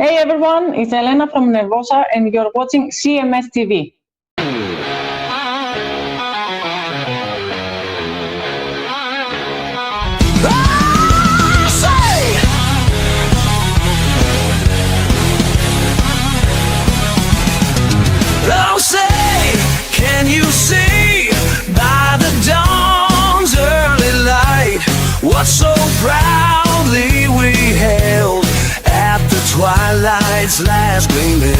Hey everyone, it's Elena from Nervosa and you're watching CMS TV. Oh, say, can you see by the dawn's early light what so proudly we held at the twilight's last gleaming,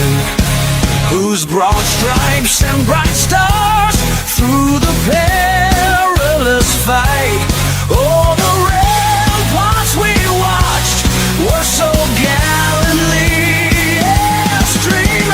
whose broad stripes and bright stars through the perilous fight, oh, the ramparts we watched were so gallantly streaming.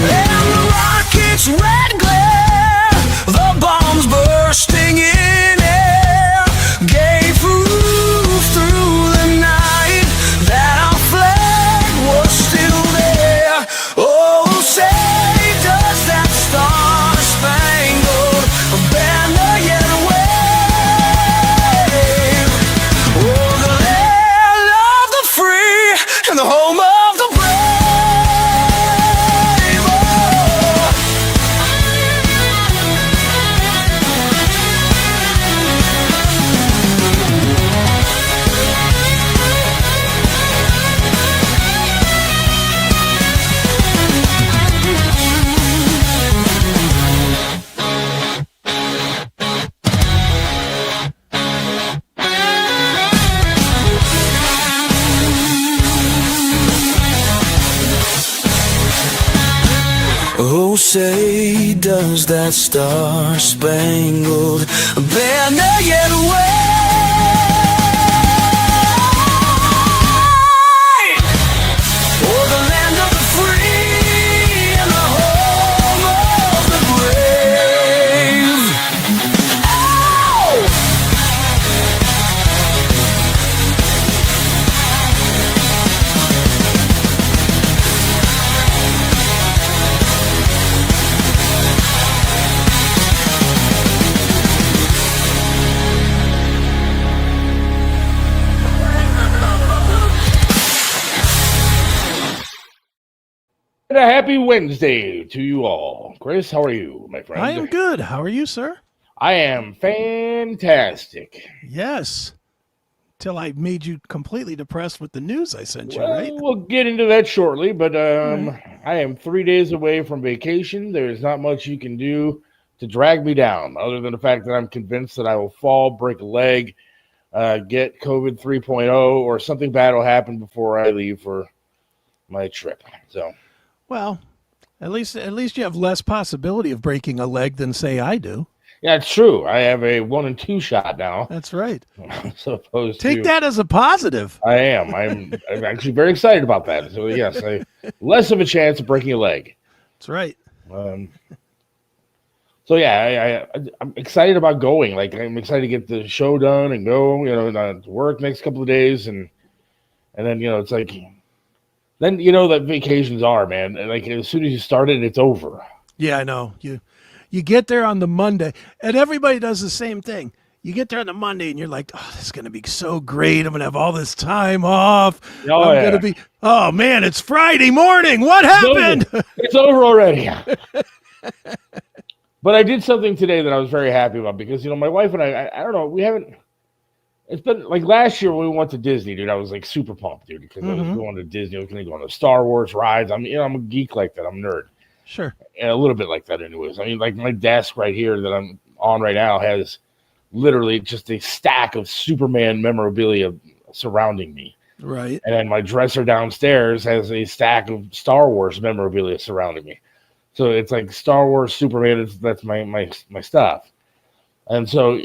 And the rocket's red glare, the bombs bursting in air, gave proof through the night that our flag was still there. Oh, say, does that star-spangled banner yet wave? Oh, the land of the free and the home of the brave. Oh, say, does that star-spangled banner yet wave? For the land of the free and the home of the brave. Ow! And a happy Wednesday to you all. Chris, how are you, my friend? I am good. How are you, sir? I am fantastic. Yes. Till I made you completely depressed with the news I sent you, Well, right? we'll get into that shortly, but I am 3 days away from vacation. There's not much you can do to drag me down, other than the fact that I'm convinced that I will fall, break a leg, get COVID 3.0, or something bad will happen before I leave for my trip. So, Well, at least you have less possibility of breaking a leg than, say, I do. yeah, it's true. I have a 1 and 2 shot now. That's right. So opposed Take to, that as a positive. I am. I'm actually very excited about that. So yes, less of a chance of breaking a leg. That's right. So yeah, I'm excited about going. Like I'm excited to get the show done and go. To work next couple of days, and then it's like, then that vacations are, man. And like as soon as you start it, it's over. Yeah, I know. You get there on the Monday, and everybody does the same thing. You get there on the Monday, and you're like, oh, this is going to be so great. I'm going to have all this time off. Oh, I'm yeah. going to be, oh, man, it's Friday morning. What happened? It's over already. But I did something today that I was very happy about because, my wife and I don't know, we haven't, it's been like last year when we went to Disney, dude, I was like super pumped, dude, because I was going to Disney. I was going to go on the Star Wars rides. I'm a geek like that. I'm a nerd. Sure. And a little bit like that anyways. I mean, like my desk right here that I'm on right now has literally just a stack of Superman memorabilia surrounding me. Right. And then my dresser downstairs has a stack of Star Wars memorabilia surrounding me. So it's like Star Wars, Superman, that's my stuff. And so,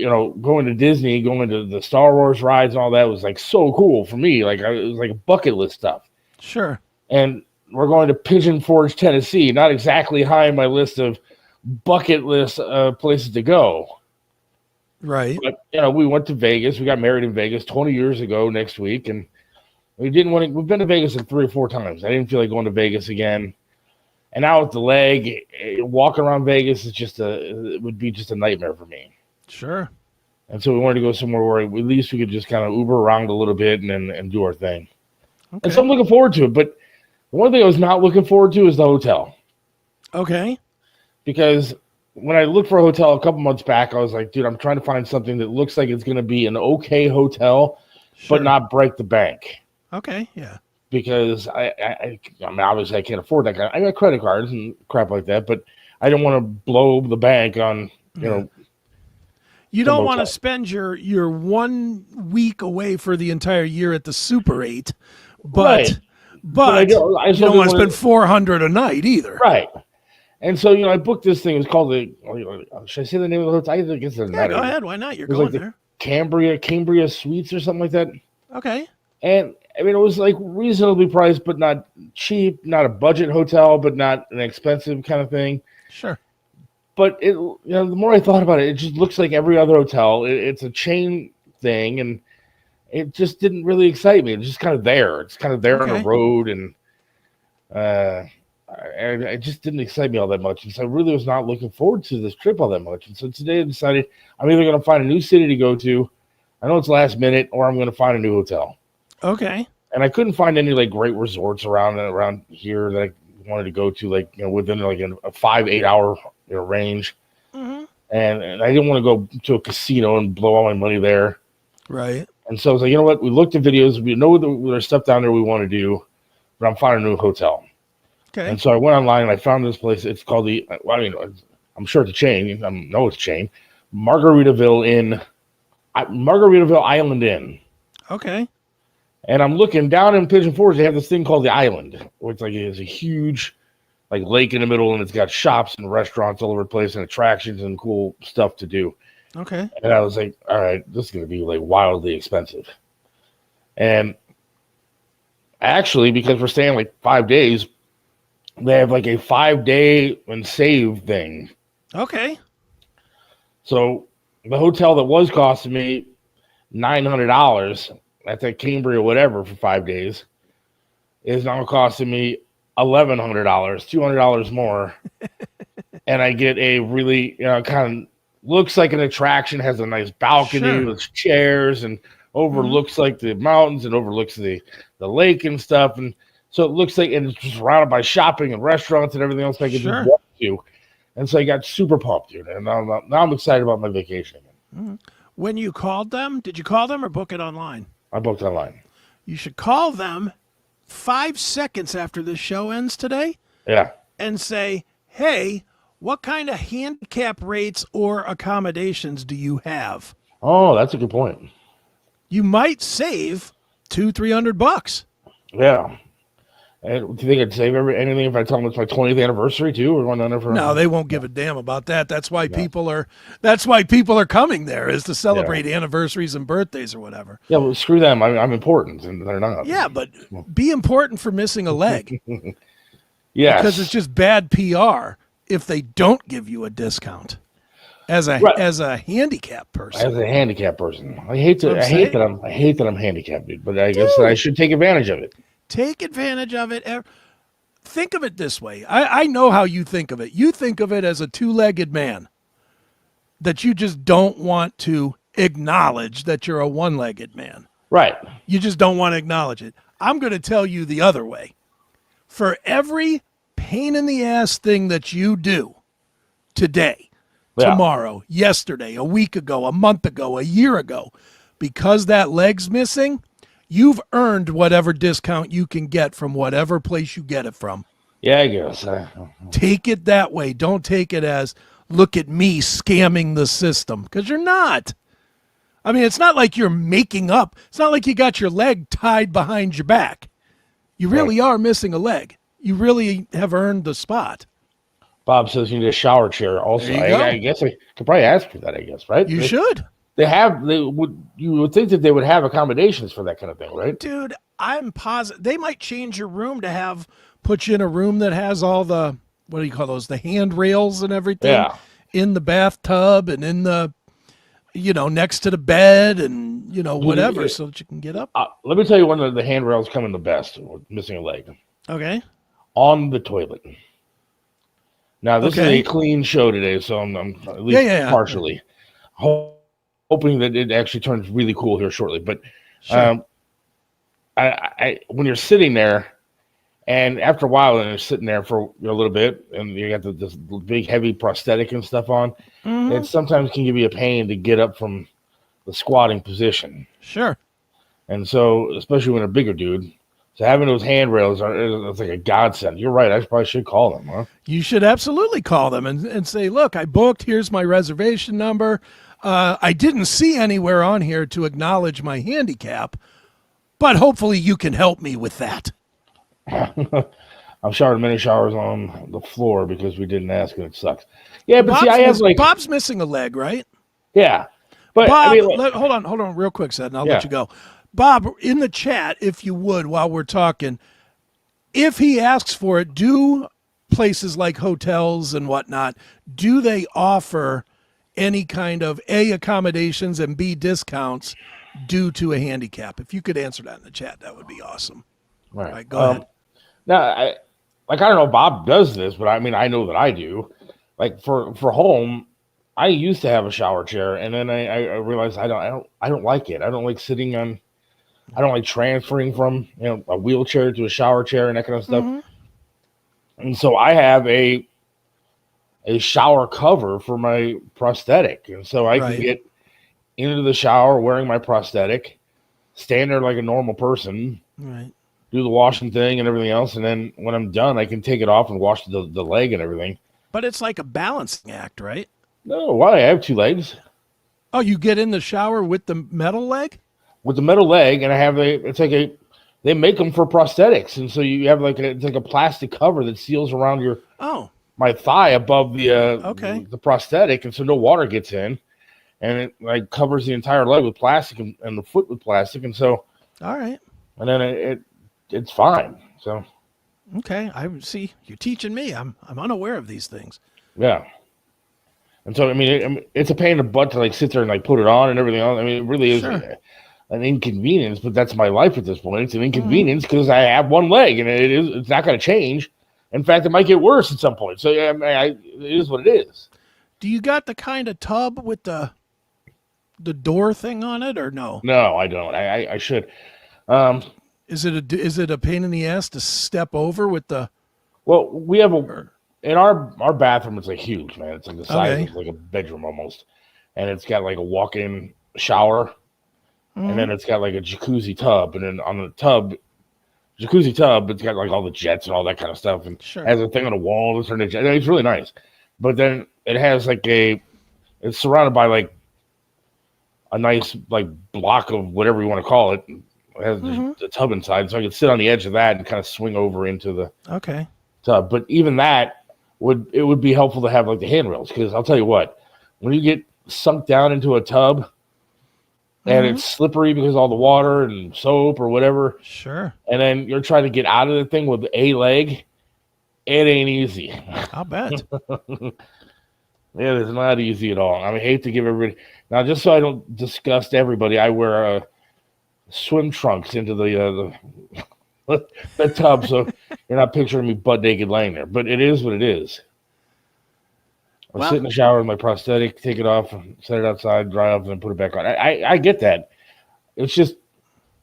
going to Disney, going to the Star Wars rides and all that was like so cool for me. Like it was like bucket list stuff. Sure. And we're going to Pigeon Forge, Tennessee. Not exactly high on my list of bucket list places to go. Right. But, we went to Vegas. We got married in Vegas 20 years ago next week. And we didn't want to, we've been to Vegas like 3 or 4 times. I didn't feel like going to Vegas again. And now with the leg, walking around Vegas is it would be just a nightmare for me. Sure. And so we wanted to go somewhere where at least we could just kind of Uber around a little bit and do our thing. Okay. And so I'm looking forward to it. But one thing I was not looking forward to is the hotel. Okay. Because when I looked for a hotel a couple months back, I was like, dude, I'm trying to find something that looks like it's going to be an okay hotel, but not break the bank. Okay, yeah. Because I mean, obviously I can't afford that kind. I got credit cards and crap like that, but I don't want to blow the bank on, You don't want to spend your 1 week away for the entire year at the Super 8, but I you don't want to spend $400 a night either. Right. And so, I booked this thing. It was called should I say the name of the hotel? I think it's go ahead. Why not? You're going there. Cambria Suites or something like that. Okay. And I mean, it was like reasonably priced, but not cheap, not a budget hotel, but not an expensive kind of thing. Sure. But the more I thought about it, it just looks like every other hotel. It's a chain thing, and it just didn't really excite me. It's just kind of there. It's kind of there on the road, and it just didn't excite me all that much. And so I really was not looking forward to this trip all that much. And so today I decided I'm either going to find a new city to go to. I know it's last minute, or I'm going to find a new hotel. Okay. And I couldn't find any great resorts around here that I wanted to go to, within a 5-8 hour range. Mm-hmm. And I didn't want to go to a casino and blow all my money there. Right. And so I was like, you know what? We looked at videos. We know there's stuff down there we want to do, but I'm finding a new hotel. Okay. And so I went online and I found this place. It's called I'm sure it's a chain. I know it's a chain. Margaritaville Island Inn. Okay. And I'm looking down in Pigeon Forge. They have this thing called the Island, which is a huge lake in the middle, and it's got shops and restaurants all over the place and attractions and cool stuff to do. Okay. And I was like, all right, this is going to be wildly expensive. And actually, because we're staying 5 days, they have a 5-day and save thing. Okay. So the hotel that was costing me $900 at that Cambria whatever for 5 days is now costing me $1,100, $200 more. And I get a really, kind of looks like an attraction, has a nice balcony with chairs and overlooks the mountains and overlooks the lake and stuff. And so it looks and it's just surrounded by shopping and restaurants and everything else I could just walk to. And so I got super pumped, dude. And now I'm excited about my vacation again. Mm-hmm. When you called them, did you call them or book it online? I booked online. You should call them 5 seconds after this show ends today. Yeah. And say, hey, what kind of handicap rates or accommodations do you have? Oh, that's a good point. You might save $200-$300. Yeah. And do you think I'd save anything if I tell them it's my 20th anniversary too? Or going on for no, they won't give a damn about that. That's why people are coming there, is to celebrate anniversaries and birthdays or whatever. Yeah, well, screw them. I'm important, and they're not. Yeah, but be important for missing a leg. Yeah, because it's just bad PR if they don't give you a discount as a handicap person. As a handicap person, I hate that I'm handicapped, dude. But I guess I should take advantage of it. Take advantage of it. Think of it this way. I know how you think of it. You think of it as a two-legged man that you just don't want to acknowledge that you're a one-legged man. Right. You just don't want to acknowledge it. I'm going to tell you the other way. For every pain in the ass thing that you do today, tomorrow, yesterday, a week ago, a month ago, a year ago, because that leg's missing, you've earned whatever discount you can get from whatever place you get it from. Yeah, I guess. Take it that way. Don't take it as, look at me scamming the system, because you're not. I mean, it's not like you're making up. It's not like you got your leg tied behind your back. You really are missing a leg. You really have earned the spot. Bob says you need a shower chair also. I guess I could probably ask for that, I guess, right? You should. You would think that they would have accommodations for that kind of thing, right? Dude, I'm positive they might change your room to put you in a room that has all the, what do you call those, the handrails and everything in the bathtub and in the, next to the bed and, whatever, so that you can get up. Let me tell you one of the handrails coming the best with missing a leg. Okay. On the toilet. Now, this is a clean show today, so I'm at least partially. hoping that it actually turns really cool here shortly. But Sure. I when you're sitting there, and after a while, and you're sitting there for a little bit, and you got this big heavy prosthetic and stuff on, it sometimes can give you a pain to get up from the squatting position. Sure. And so, especially when a bigger dude, so having those handrails it's like a godsend. You're right. I probably should call them, huh? You should absolutely call them and say, look, I booked. Here's my reservation number. I didn't see anywhere on here to acknowledge my handicap, but hopefully you can help me with that. I've showered many showers on the floor because we didn't ask, and it sucks. Yeah, but Bob's missing a leg, right? Yeah. But Bob, I mean, hold on real quick, Seth, and I'll let you go. Bob, in the chat, if you would, while we're talking, if he asks for it, do places like hotels and whatnot, do they offer any kind of A, accommodations, and B, discounts due to a handicap? If you could answer that in the chat, that would be awesome. All right, go ahead. Now, I don't know if Bob does this, but I mean, I know that I do. Like for home, I used to have a shower chair, and then I realized I don't like it. I don't like sitting on. I don't like transferring from a wheelchair to a shower chair and that kind of stuff. And so I have a shower cover for my prosthetic, and so I can get into the shower wearing my prosthetic, stand there like a normal person, do the washing thing and everything else, and then when I'm done, I can take it off and wash the leg and everything. But it's like a balancing act, right? No, why? I have two legs. Oh, you get in the shower with the metal leg? With the metal leg, and I have they make them for prosthetics, and so you have it's like a plastic cover that seals around my thigh above the prosthetic, and so no water gets in, and it like covers the entire leg with plastic and the foot with plastic, and so all right, and then it's fine. So okay, I see you're teaching me. I'm unaware of these things. Yeah. And so, I mean, it's a pain in the butt to sit there and put it on and everything else. I mean, it really is an inconvenience, but that's my life at this point. It's an inconvenience because I have one leg, and it's not going to change. In fact, it might get worse at some point. So yeah, it is what it is. Do you got the kind of tub with the door thing on it, or no? No, I don't. I should. Is it a pain in the ass to step over with the? Well, we have in our bathroom. It's huge, man. It's the size of a bedroom almost, and it's got a walk-in shower, and then it's got a jacuzzi tub, and then on the jacuzzi tub, it's got all the jets and all that kind of stuff, and has a thing on the wall to turn the jet. It's really nice, but then it has it's surrounded by a nice block of whatever you want to call it. It has the tub inside, so I can sit on the edge of that and kind of swing over into the tub. But even that would be helpful to have the handrails, because I'll tell you what, when you get sunk down into a tub and it's slippery because of all the water and soap or whatever, and then you're trying to get out of the thing with a leg, it ain't easy. I'll bet. It is not easy at all. I hate to give everybody now, just so I don't disgust everybody, I wear swim trunks into the tub, so you're not picturing me butt naked laying there. But it is what it is. I sit in the shower with my prosthetic, take it off, set it outside, dry off, and then put it back on. I get that. It's just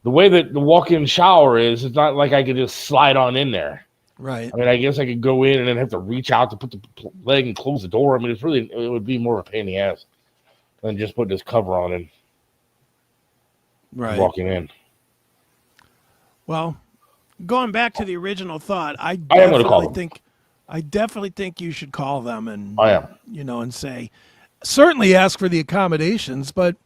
the way that the walk-in shower is. It's not like I could just slide on in there. Right. I guess I could go in and then have to reach out to put the leg and close the door. It would be more of a pain in the ass than just putting this cover on and walking in. Well, going back to the original thought, I definitely think you should call them and and say, certainly ask for the accommodations, but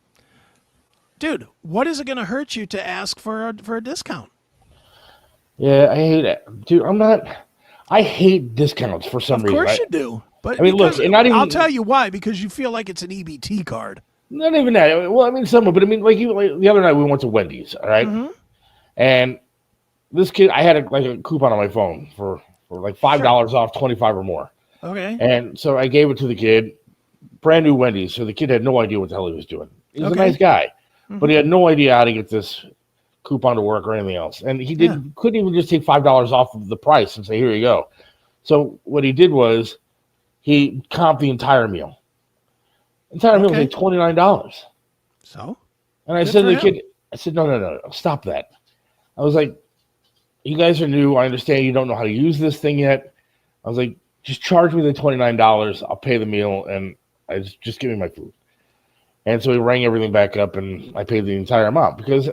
dude, what is it going to hurt you to ask for a discount? Yeah, I hate it, dude. I hate discounts for some reason. Of course you do, but look, I'll tell you why, because you feel like it's an EBT card. Not even that. Well, some, but the other night we went to Wendy's, all right, and this kid, I had a coupon on my phone for $5 off 25 or more. Okay. And so I gave it to the kid, brand new Wendy's. So the kid had no idea what the hell he was doing. He was a nice guy, but he had no idea how to get this coupon to work or anything else. And he couldn't even just take $5 off of the price and say, here you go. So what he did was he comped the entire meal. The entire meal was $29. So? And I Good said to for the him. kid, I said, no, stop that. I was like, you guys are new. I understand you don't know how to use this thing yet. I was like, just charge me the $29. I'll pay the meal, and just give me my food. And so he rang everything back up, and I paid the entire amount because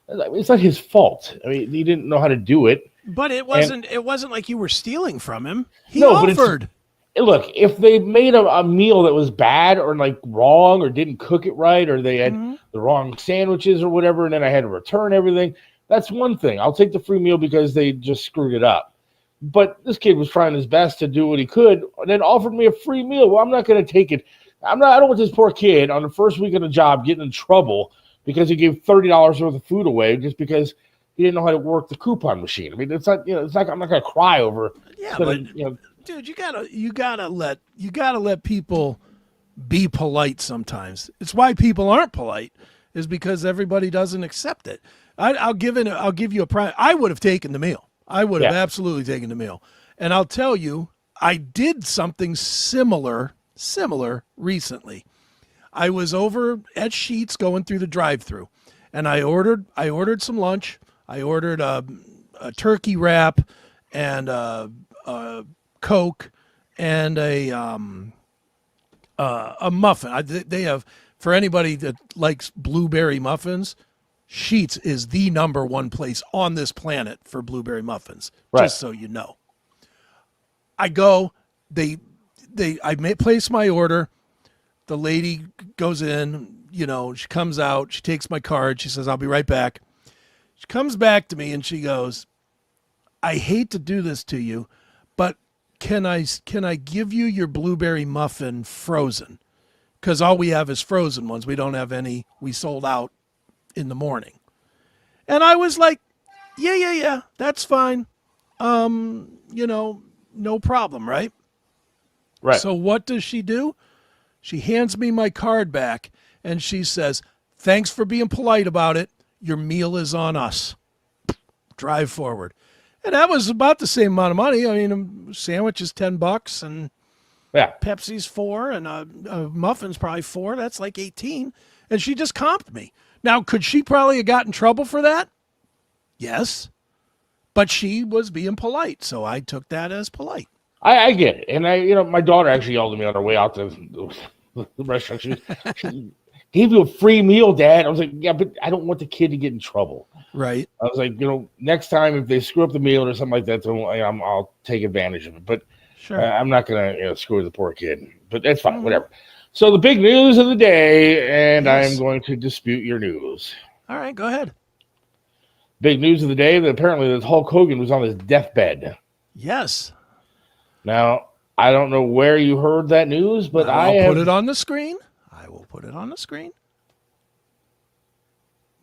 it's not his fault. I mean, he didn't know how to do it. But it wasn't like you were stealing from him. He No, but offered. Look, if they made a meal that was bad or like wrong or didn't cook it right or they had the wrong sandwiches or whatever, and then I had to return everything, that's one thing. I'll take the free meal because they just screwed it up. But this kid was trying his best to do what he could and then offered me a free meal. Well, I'm not going to take it. I don't want this poor kid on the first week of the job getting in trouble because he gave $30 worth of food away just because he didn't know how to work the coupon machine. I mean, it's not, I'm not going to cry over. Yeah, but dude, you gotta let people be polite sometimes. It's why people aren't polite, is because everybody doesn't accept it. I'll give you a prime. I would have taken the meal. I would have absolutely taken the meal. And I'll tell you, I did something similar recently. I was over at Sheetz going through the drive-through, and I ordered some lunch. I ordered a turkey wrap and a Coke and a muffin. They have, for anybody that likes blueberry muffins, Sheetz is the number one place on this planet for blueberry muffins. Right. Just so you know. I go, I place my order. The lady goes in, she comes out, she takes my card, she says, I'll be right back. She comes back to me and she goes, I hate to do this to you, but can I give you your blueberry muffin frozen? Because all we have is frozen ones. We don't have any. We sold out in the morning. And I was like, yeah, that's fine. No problem, right? Right. So what does she do? She hands me my card back and she says, thanks for being polite about it. Your meal is on us. Drive forward. And that was about the same amount of money. I mean, a sandwich is $10 and Pepsi's $4 and a muffin's probably $4. That's like $18. And she just comped me. Now, could she probably have gotten in trouble for that? Yes. But she was being polite, so I took that as polite. I get it. And my daughter actually yelled at me on her way out to the restaurant. She gave you a free meal, Dad. I was like, yeah, but I don't want the kid to get in trouble. Right. I was like, next time if they screw up the meal or something like that, then I'll take advantage of it. But sure. I'm not going to screw the poor kid. But that's fine, whatever. So the big news of the day, and I am going to dispute your news. All right, go ahead. Big news of the day that apparently this Hulk Hogan was on his deathbed. Yes. Now, I don't know where you heard that news, but I'll put it on the screen. I will put it on the screen.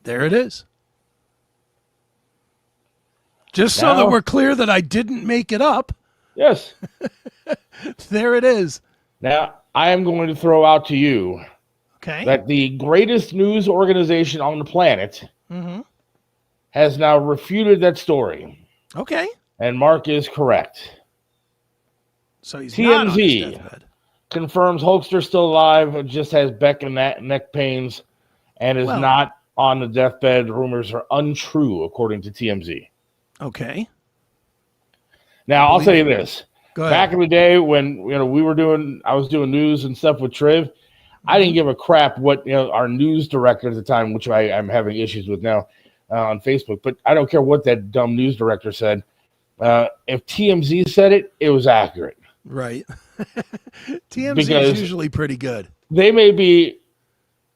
There it is. Just so that we're clear that I didn't make it up. Yes. There it is. Now, I am going to throw out to you that the greatest news organization on the planet has now refuted that story. Okay. And Mark is correct. So he's not on his deathbed. Confirms Hulkster still alive, just has back and neck pains, and is not on the deathbed. Rumors are untrue, according to TMZ. Okay. Now, I'll tell you this. Go ahead. Back in the day when I was doing news and stuff with Triv, I didn't give a crap what our news director at the time, which I'm having issues with now on Facebook, but I don't care what that dumb news director said. If TMZ said it, it was accurate. Right. TMZ is usually pretty good. They may be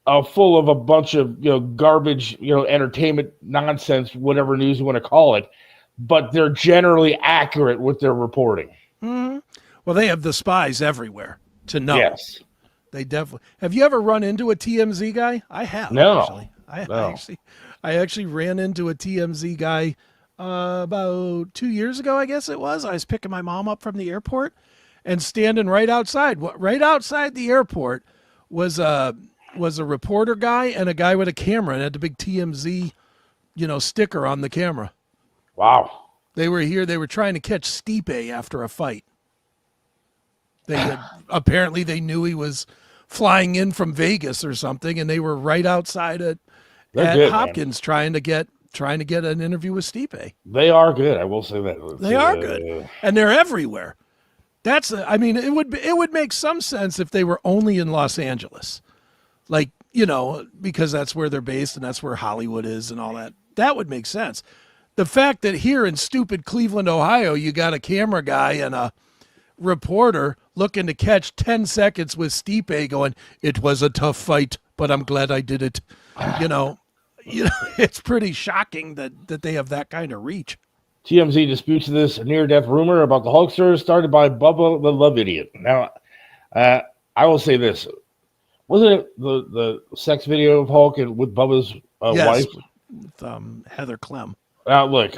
full of a bunch of garbage, entertainment nonsense, whatever news you want to call it, but they're generally accurate with their reporting. Mm-hmm. Well, they have the spies everywhere to know. Yes, they definitely. Have you ever run into a TMZ guy? I have. No, actually. I actually ran into a TMZ guy about 2 years ago. I guess it was. I was picking my mom up from the airport, and standing right outside the airport was a reporter guy and a guy with a camera and had the big TMZ, sticker on the camera. Wow. They were here. They were trying to catch Stipe after a fight. Apparently they knew he was flying in from Vegas or something, and they were right outside at good, Hopkins trying to get an interview with Stipe. They are good. I will say that. They are good, and they're everywhere. It would make some sense if they were only in Los Angeles, like, because that's where they're based and that's where Hollywood is and all that. That would make sense. The fact that here in stupid Cleveland, Ohio, you got a camera guy and a reporter looking to catch 10 seconds with Stipe going, "It was a tough fight, but I'm glad I did it." It's pretty shocking that they have that kind of reach. TMZ disputes this near-death rumor about the Hulkster started by Bubba the Love Idiot. Now, I will say this. Wasn't it the sex video of Hulk with Bubba's wife? With Heather Clem. Now, look,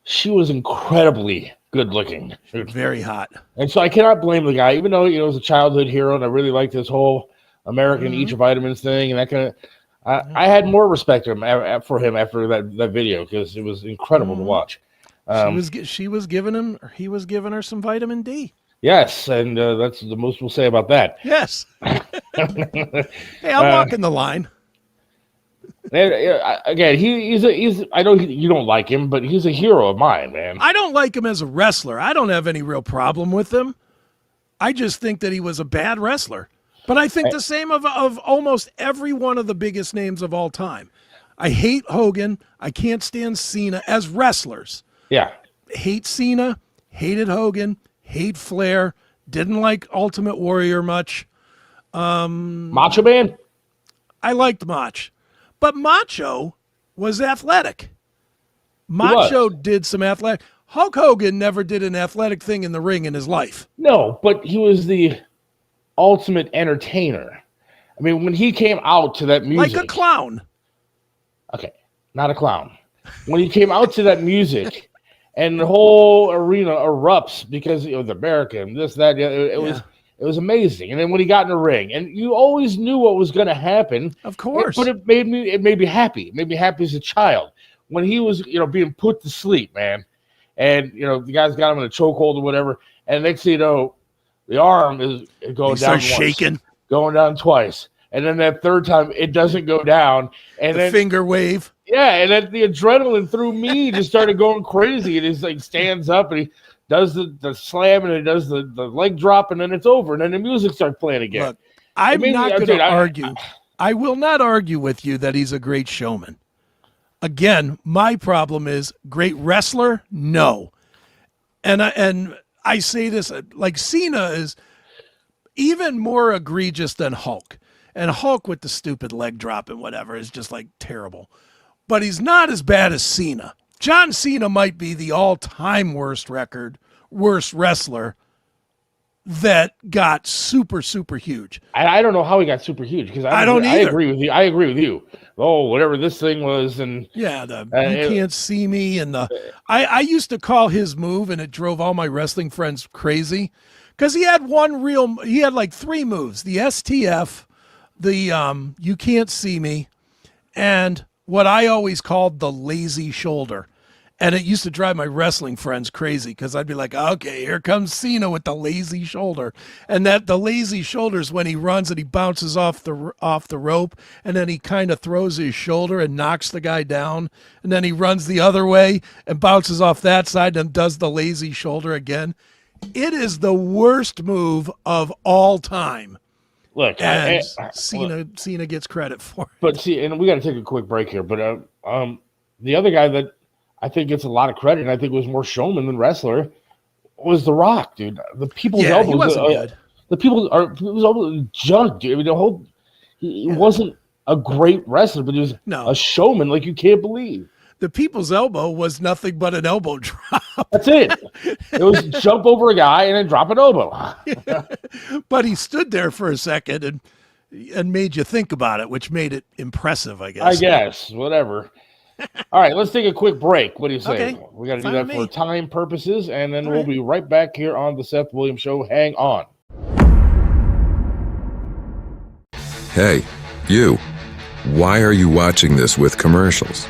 she was incredibly good-looking. Very hot. And so I cannot blame the guy, even though he was a childhood hero, and I really liked this whole American Eat Your Vitamins thing and that kind of. I had more respect for him after that video because it was incredible to watch. He was giving her some vitamin D. Yes, and that's the most we'll say about that. Yes. Hey, I'm walking the line. Again, he's. I know you don't like him, but he's a hero of mine, man. I don't like him as a wrestler. I don't have any real problem with him. I just think that he was a bad wrestler. But I think the same of almost every one of the biggest names of all time. I hate Hogan. I can't stand Cena as wrestlers. Yeah. Hate Cena. Hated Hogan. Hate Flair. Didn't like Ultimate Warrior much. Macho Man? I liked Mach. But Macho was athletic. Macho did some athletic. Hulk Hogan never did an athletic thing in the ring in his life. No, but he was the ultimate entertainer. I mean, when he came out to that music. Like a clown. Okay, not a clown. When he came out to that music and the whole arena erupts because it was America and this, that, it was amazing. And then when he got in the ring, and you always knew what was going to happen. Of course. But it made me happy. It made me happy as a child. When he was, being put to sleep, man. And, the guys got him in a chokehold or whatever. And next thing you know, the arm is going down once, shaking, going down twice, and then that third time it doesn't go down, and then finger wave. Yeah, and then the adrenaline through me just started going crazy. And he's like stands up and he does the slam and he does the leg drop, and then it's over, and then the music starts playing again. Look, I'm not going to argue. I will not argue with you that he's a great showman. Again, my problem is great wrestler. No, and I say this, like Cena is even more egregious than Hulk. And Hulk with the stupid leg drop and whatever is just like terrible. But he's not as bad as Cena. John Cena might be the all-time worst wrestler that got super, super huge. I don't know how he got super huge because I don't either. I agree with you. Oh, whatever this thing was, and you can't see me, and I used to call his move, and it drove all my wrestling friends crazy because he had like three moves: the STF, the you can't see me, and what I always called the lazy shoulder. And it used to drive my wrestling friends crazy because I'd be like, okay, here comes Cena with the lazy shoulder. And that the lazy shoulder is when he runs and he bounces off the rope, and then he kind of throws his shoulder and knocks the guy down. And then he runs the other way and bounces off that side and does the lazy shoulder again. It is the worst move of all time. Look, and Cena gets credit for it. But see, and we got to take a quick break here. But the other guy that I think gets a lot of credit, and I think was more showman than wrestler, was The Rock, dude. The people's elbows. He wasn't good. People's elbows junk, dude. I mean, he wasn't a great wrestler, but he was a showman like you can't believe. The people's elbow was nothing but an elbow drop. That's it. It was jump over a guy and then drop an elbow. But he stood there for a second and made you think about it, which made it impressive, I guess. I guess, whatever. All right, let's take a quick break. What do you say? Okay. We got to do that for time purposes, and then we'll be right back here on the Seth Williams Show. Hang on. Hey, you. Why are you watching this with commercials?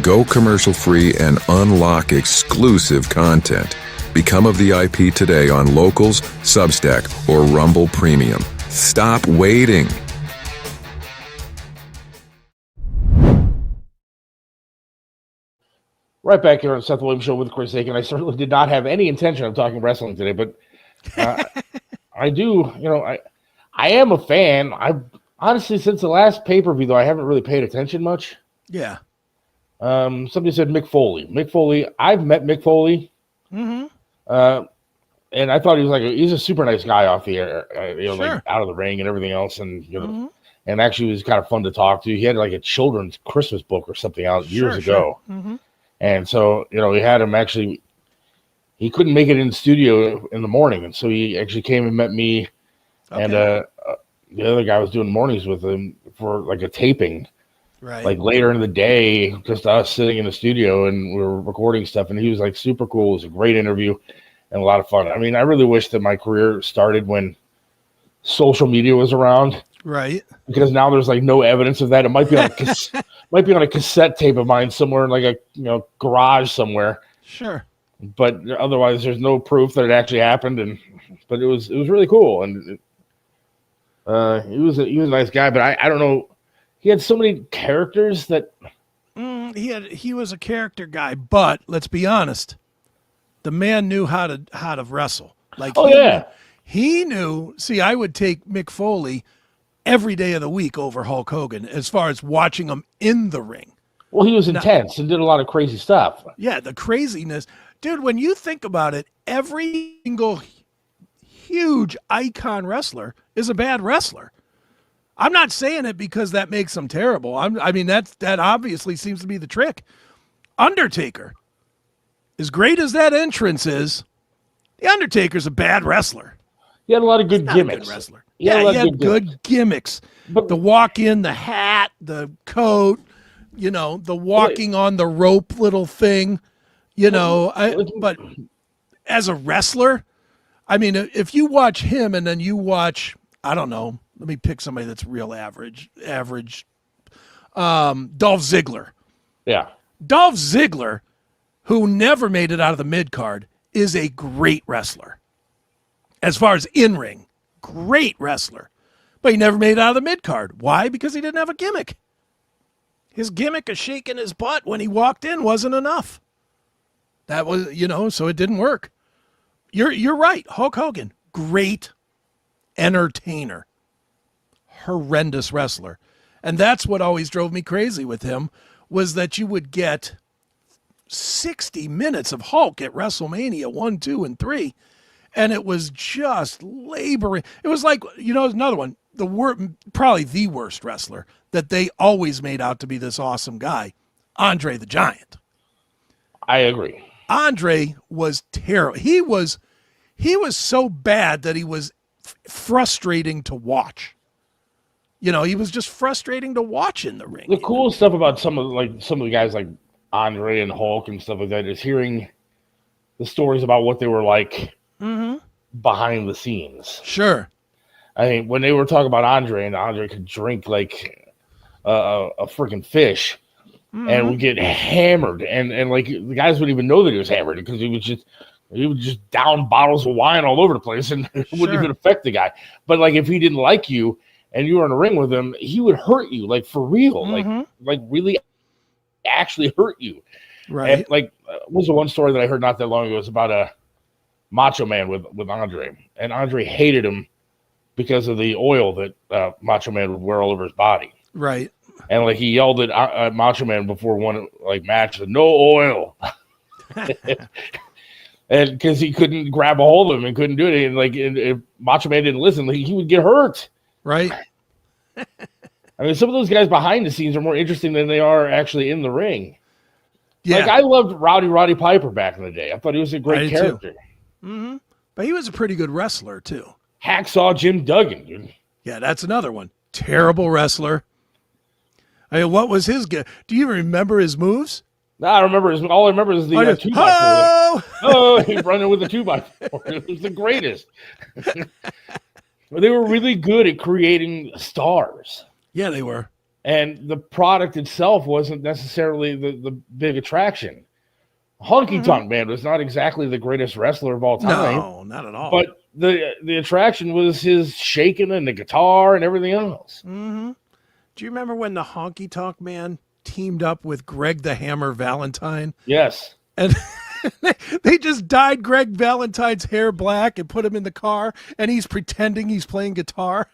Go commercial-free and unlock exclusive content. Become a VIP today on Locals, Substack, or Rumble Premium. Stop waiting. Right back here on the Seth Williams Show with Chris Aiken. I certainly did not have any intention of talking wrestling today, but I do, I am a fan. I honestly, since the last pay-per-view, though, I haven't really paid attention much. Yeah. Somebody said Mick Foley. Mick Foley, I've met Mick Foley. Mm-hmm. And I thought he's a super nice guy off the air, Sure. like out of the ring and everything else. And, and actually was kind of fun to talk to. He had like a children's Christmas book or something out years ago. Mm-hmm. And so, we had him actually, he couldn't make it in the studio in the morning. And so he actually came and met me. Okay. And the other guy was doing mornings with him for like a taping. Right. Like later in the day, just us sitting in the studio and we were recording stuff. And he was like super cool. It was a great interview and a lot of fun. I mean, I really wish that my career started when social media was around. Right. Because now there's like no evidence of that. It might be on a cassette tape of mine somewhere in like a garage somewhere. Sure. But otherwise, there's no proof that it actually happened. But it was really cool, and he was a nice guy. But I don't know, he had so many characters that he was a character guy. But let's be honest, the man knew how to wrestle. Like he knew. See, I would take Mick Foley every day of the week over Hulk Hogan as far as watching him in the ring. Well, he was intense and did a lot of crazy stuff. Yeah, the craziness. Dude, when you think about it, every single huge icon wrestler is a bad wrestler. I'm not saying it because that makes them terrible. I mean, that obviously seems to be the trick. Undertaker, as great as that entrance is, the Undertaker's a bad wrestler. He had a lot of good gimmicks. A good wrestler. He had good gimmicks. But the walk in, the hat, the coat, the walking on the rope little thing, but as a wrestler, I mean, if you watch him and then you watch, I don't know, let me pick somebody that's real average, Dolph Ziggler. Yeah. Dolph Ziggler, who never made it out of the mid-card, is a great wrestler. As far as in-ring, great wrestler. But he never made it out of the mid-card. Why? Because he didn't have a gimmick. His gimmick of shaking his butt when he walked in wasn't enough. That was, so it didn't work. You're right. Hulk Hogan, great entertainer. Horrendous wrestler. And that's what always drove me crazy with him, was that you would get 60 minutes of Hulk at WrestleMania 1, 2, and 3. And it was just laboring. It was like, another one, probably the worst wrestler that they always made out to be this awesome guy, Andre the Giant. I agree. Andre was terrible. He was so bad that he was frustrating to watch. He was just frustrating to watch in the ring. The cool stuff about some of the guys like Andre and Hulk and stuff like that is hearing the stories about what they were like behind the scenes. Sure. I mean, when they were talking about Andre, and Andre could drink like a freaking fish and would get hammered, and like the guys wouldn't even know that he was hammered because he would just down bottles of wine all over the place, and it wouldn't even affect the guy. But like if he didn't like you and you were in a ring with him, he would hurt you like for real, like really actually hurt you. Right. And like was the one story that I heard not that long ago. It was about a Macho Man with Andre, and Andre hated him because of the oil that Macho Man would wear all over his body. Right. And like he yelled at Macho Man before one like match, "No oil," and because he couldn't grab a hold of him and couldn't do it, and like if Macho Man didn't listen, he would get hurt. Right. I mean, some of those guys behind the scenes are more interesting than they are actually in the ring. Yeah. Like I loved Roddy Piper back in the day. I thought he was a great character. Mm-hmm. But he was a pretty good wrestler too. Hacksaw Jim Duggan, dude. Yeah, that's another one. Terrible wrestler. I mean, what was his? Do you remember his moves? No, I remember all I remember is the 2x4. Oh, he's running with the 2x4. It was the greatest. They were really good at creating stars. Yeah, they were. And the product itself wasn't necessarily the big attraction. Honky Tonk Man was not exactly the greatest wrestler of all time. No, not at all. But the attraction was his shaking and the guitar and everything else. Mm-hmm. Do you remember when the Honky Tonk Man teamed up with Greg the Hammer Valentine? Yes. And they just dyed Greg Valentine's hair black and put him in the car, and he's pretending he's playing guitar.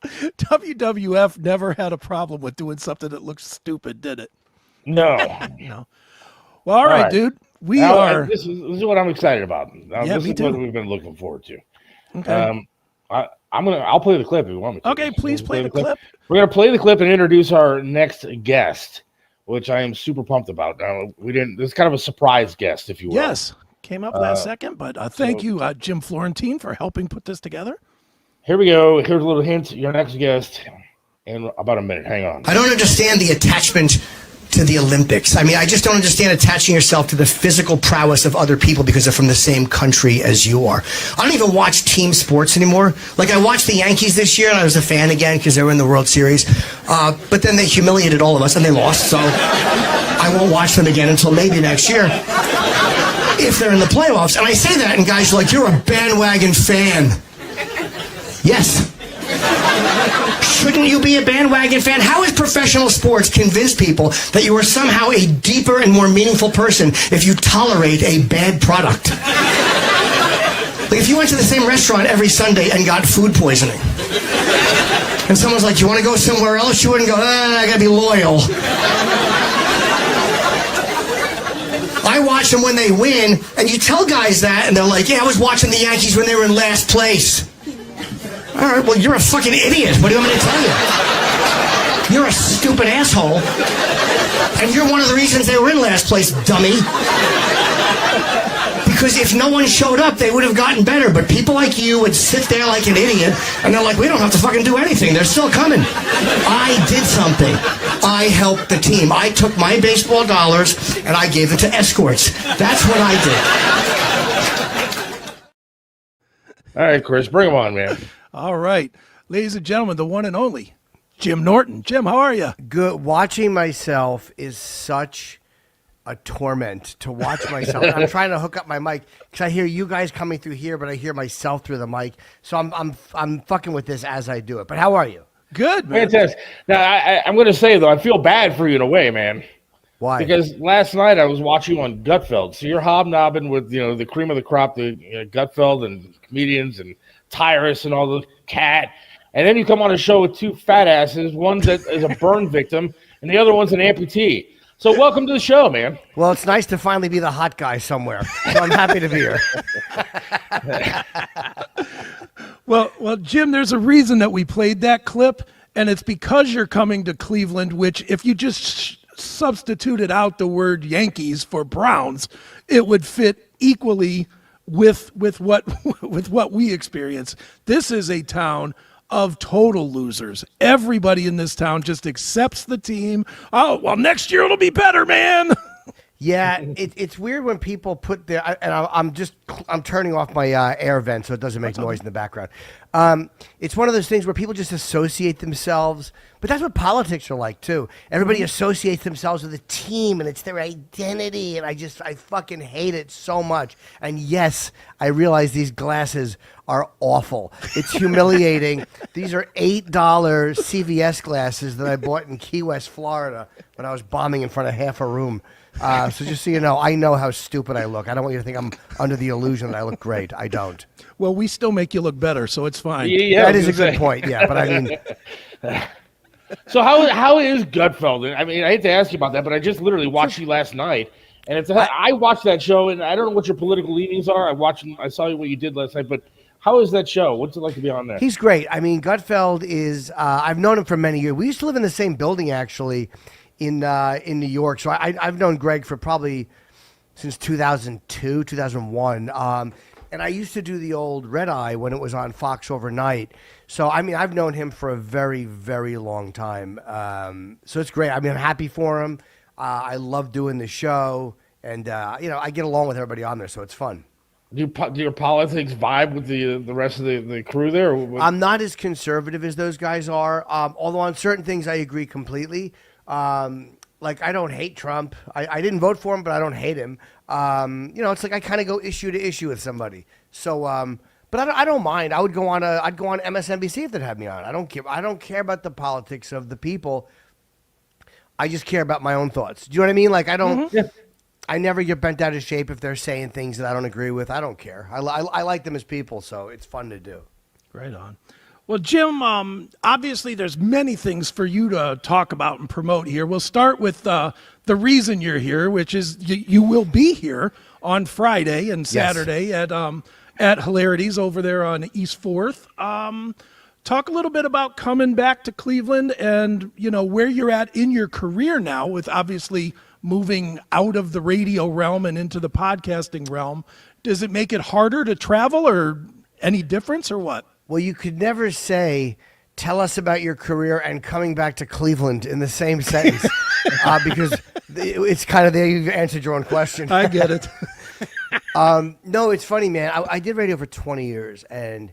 WWF never had a problem with doing something that looks stupid, did it? No. No. Well, all right, dude. This is what I'm excited about. This me is too. what we've been looking forward to. Okay. I'll play the clip if you want me to. Okay, please play the clip. We're gonna play the clip and introduce our next guest, which I am super pumped about. Now this is kind of a surprise guest, if you will. Yes. Came up last second, but thank you, Jim Florentine, for helping put this together. Here we go. Here's a little hint. Your next guest in about a minute. Hang on. I don't understand the attachment to the Olympics. I mean, I just don't understand attaching yourself to the physical prowess of other people because they're from the same country as you are. I don't even watch team sports anymore. Like, I watched the Yankees this year, and I was a fan again because they were in the World Series. But then they humiliated all of us, and they lost, so I won't watch them again until maybe next year, if they're in the playoffs. And I say that, and guys are like, you're a bandwagon fan. Yes. Shouldn't you be a bandwagon fan? How has professional sports convinced people that you are somehow a deeper and more meaningful person if you tolerate a bad product? Like, if you went to the same restaurant every Sunday and got food poisoning, and someone's like, you want to go somewhere else? You wouldn't go, I gotta be loyal. I watch them when they win, and you tell guys that, and they're like, yeah, I was watching the Yankees when they were in last place. All right, well, you're a fucking idiot. What do you want me to tell you? You're a stupid asshole. And you're one of the reasons they were in last place, dummy. Because if no one showed up, they would have gotten better. But people like you would sit there like an idiot, and they're like, we don't have to fucking do anything. They're still coming. I did something. I helped the team. I took my baseball dollars, and I gave it to escorts. That's what I did. All right, Chris, bring him on, man. All right. Ladies and gentlemen, the one and only Jim Norton. Jim, how are you? Good. Watching myself is such a torment to watch myself. I'm trying to hook up my mic because I hear you guys coming through here, but I hear myself through the mic. So I'm fucking with this as I do it. But how are you? Good, man. Fantastic. Now, I'm going to say, though, I feel bad for you in a way, man. Why? Because last night I was watching you on Gutfeld. So you're hobnobbing with, the cream of the crop, the Gutfeld and comedians and Tyrus and all the Cat. And then you come on a show with two fat asses. One that is a burn victim and the other one's an amputee. So welcome to the show, man. Well, it's nice to finally be the hot guy somewhere. So I'm happy to be here. Well, Jim, there's a reason that we played that clip, and it's because you're coming to Cleveland, which if you just substituted out the word Yankees for Browns, it would fit equally with what we experience. This is a town of total losers. Everybody in this town just accepts the team. Oh, well, next year it'll be better, man. Yeah, it's weird when people put their, and I'm turning off my air vent so it doesn't make noise in the background. It's one of those things where people just associate themselves, but that's what politics are like too. Everybody associates themselves with a team and it's their identity, and I fucking hate it so much. And yes, I realize these glasses are awful. It's humiliating. These are $8 CVS glasses that I bought in Key West, Florida when I was bombing in front of half a room. So just so you know, I know how stupid I look. I don't want you to think I'm under the illusion that I look great. I don't. Well, we still make you look better, so it's fine. Yeah, that is a good point. Yeah, but I mean, so how is Gutfeld? I mean, I hate to ask you about that, but I just literally watched you last night, and I watched that show, and I don't know what your political leanings are. I saw what you did last night, but how is that show? What's it like to be on there? He's great. I mean, Gutfeld is. I've known him for many years. We used to live in the same building, actually, in New York. So I've known Greg for probably since 2002, 2001. And I used to do the old Red Eye when it was on Fox overnight. So, I mean, I've known him for a very, very long time. So it's great. I mean, I'm happy for him. I love doing the show. And, I get along with everybody on there, so it's fun. Do your politics vibe with the rest of the crew there? I'm not as conservative as those guys are, although on certain things I agree completely. Like, I don't hate Trump. I didn't vote for him, but I don't hate him. It's like I kind of go issue to issue with somebody. So, but I don't mind. I'd go on MSNBC if they'd have me on. I don't care about the politics of the people. I just care about my own thoughts. Do you know what I mean? Like, I don't. Yeah. I never get bent out of shape if they're saying things that I don't agree with. I don't care. I like them as people, so it's fun to do. Right on. Well, Jim, obviously there's many things for you to talk about and promote here. We'll start with the reason you're here, which is you will be here on Friday and Saturday at Hilarities over there on East 4th. Talk a little bit about coming back to Cleveland and, where you're at in your career now with obviously moving out of the radio realm and into the podcasting realm. Does it make it harder to travel or any difference or what? Well, you could never say, tell us about your career and coming back to Cleveland in the same sentence because it's kind of there. You've answered your own question. I get it. No, it's funny, man. I did radio for 20 years and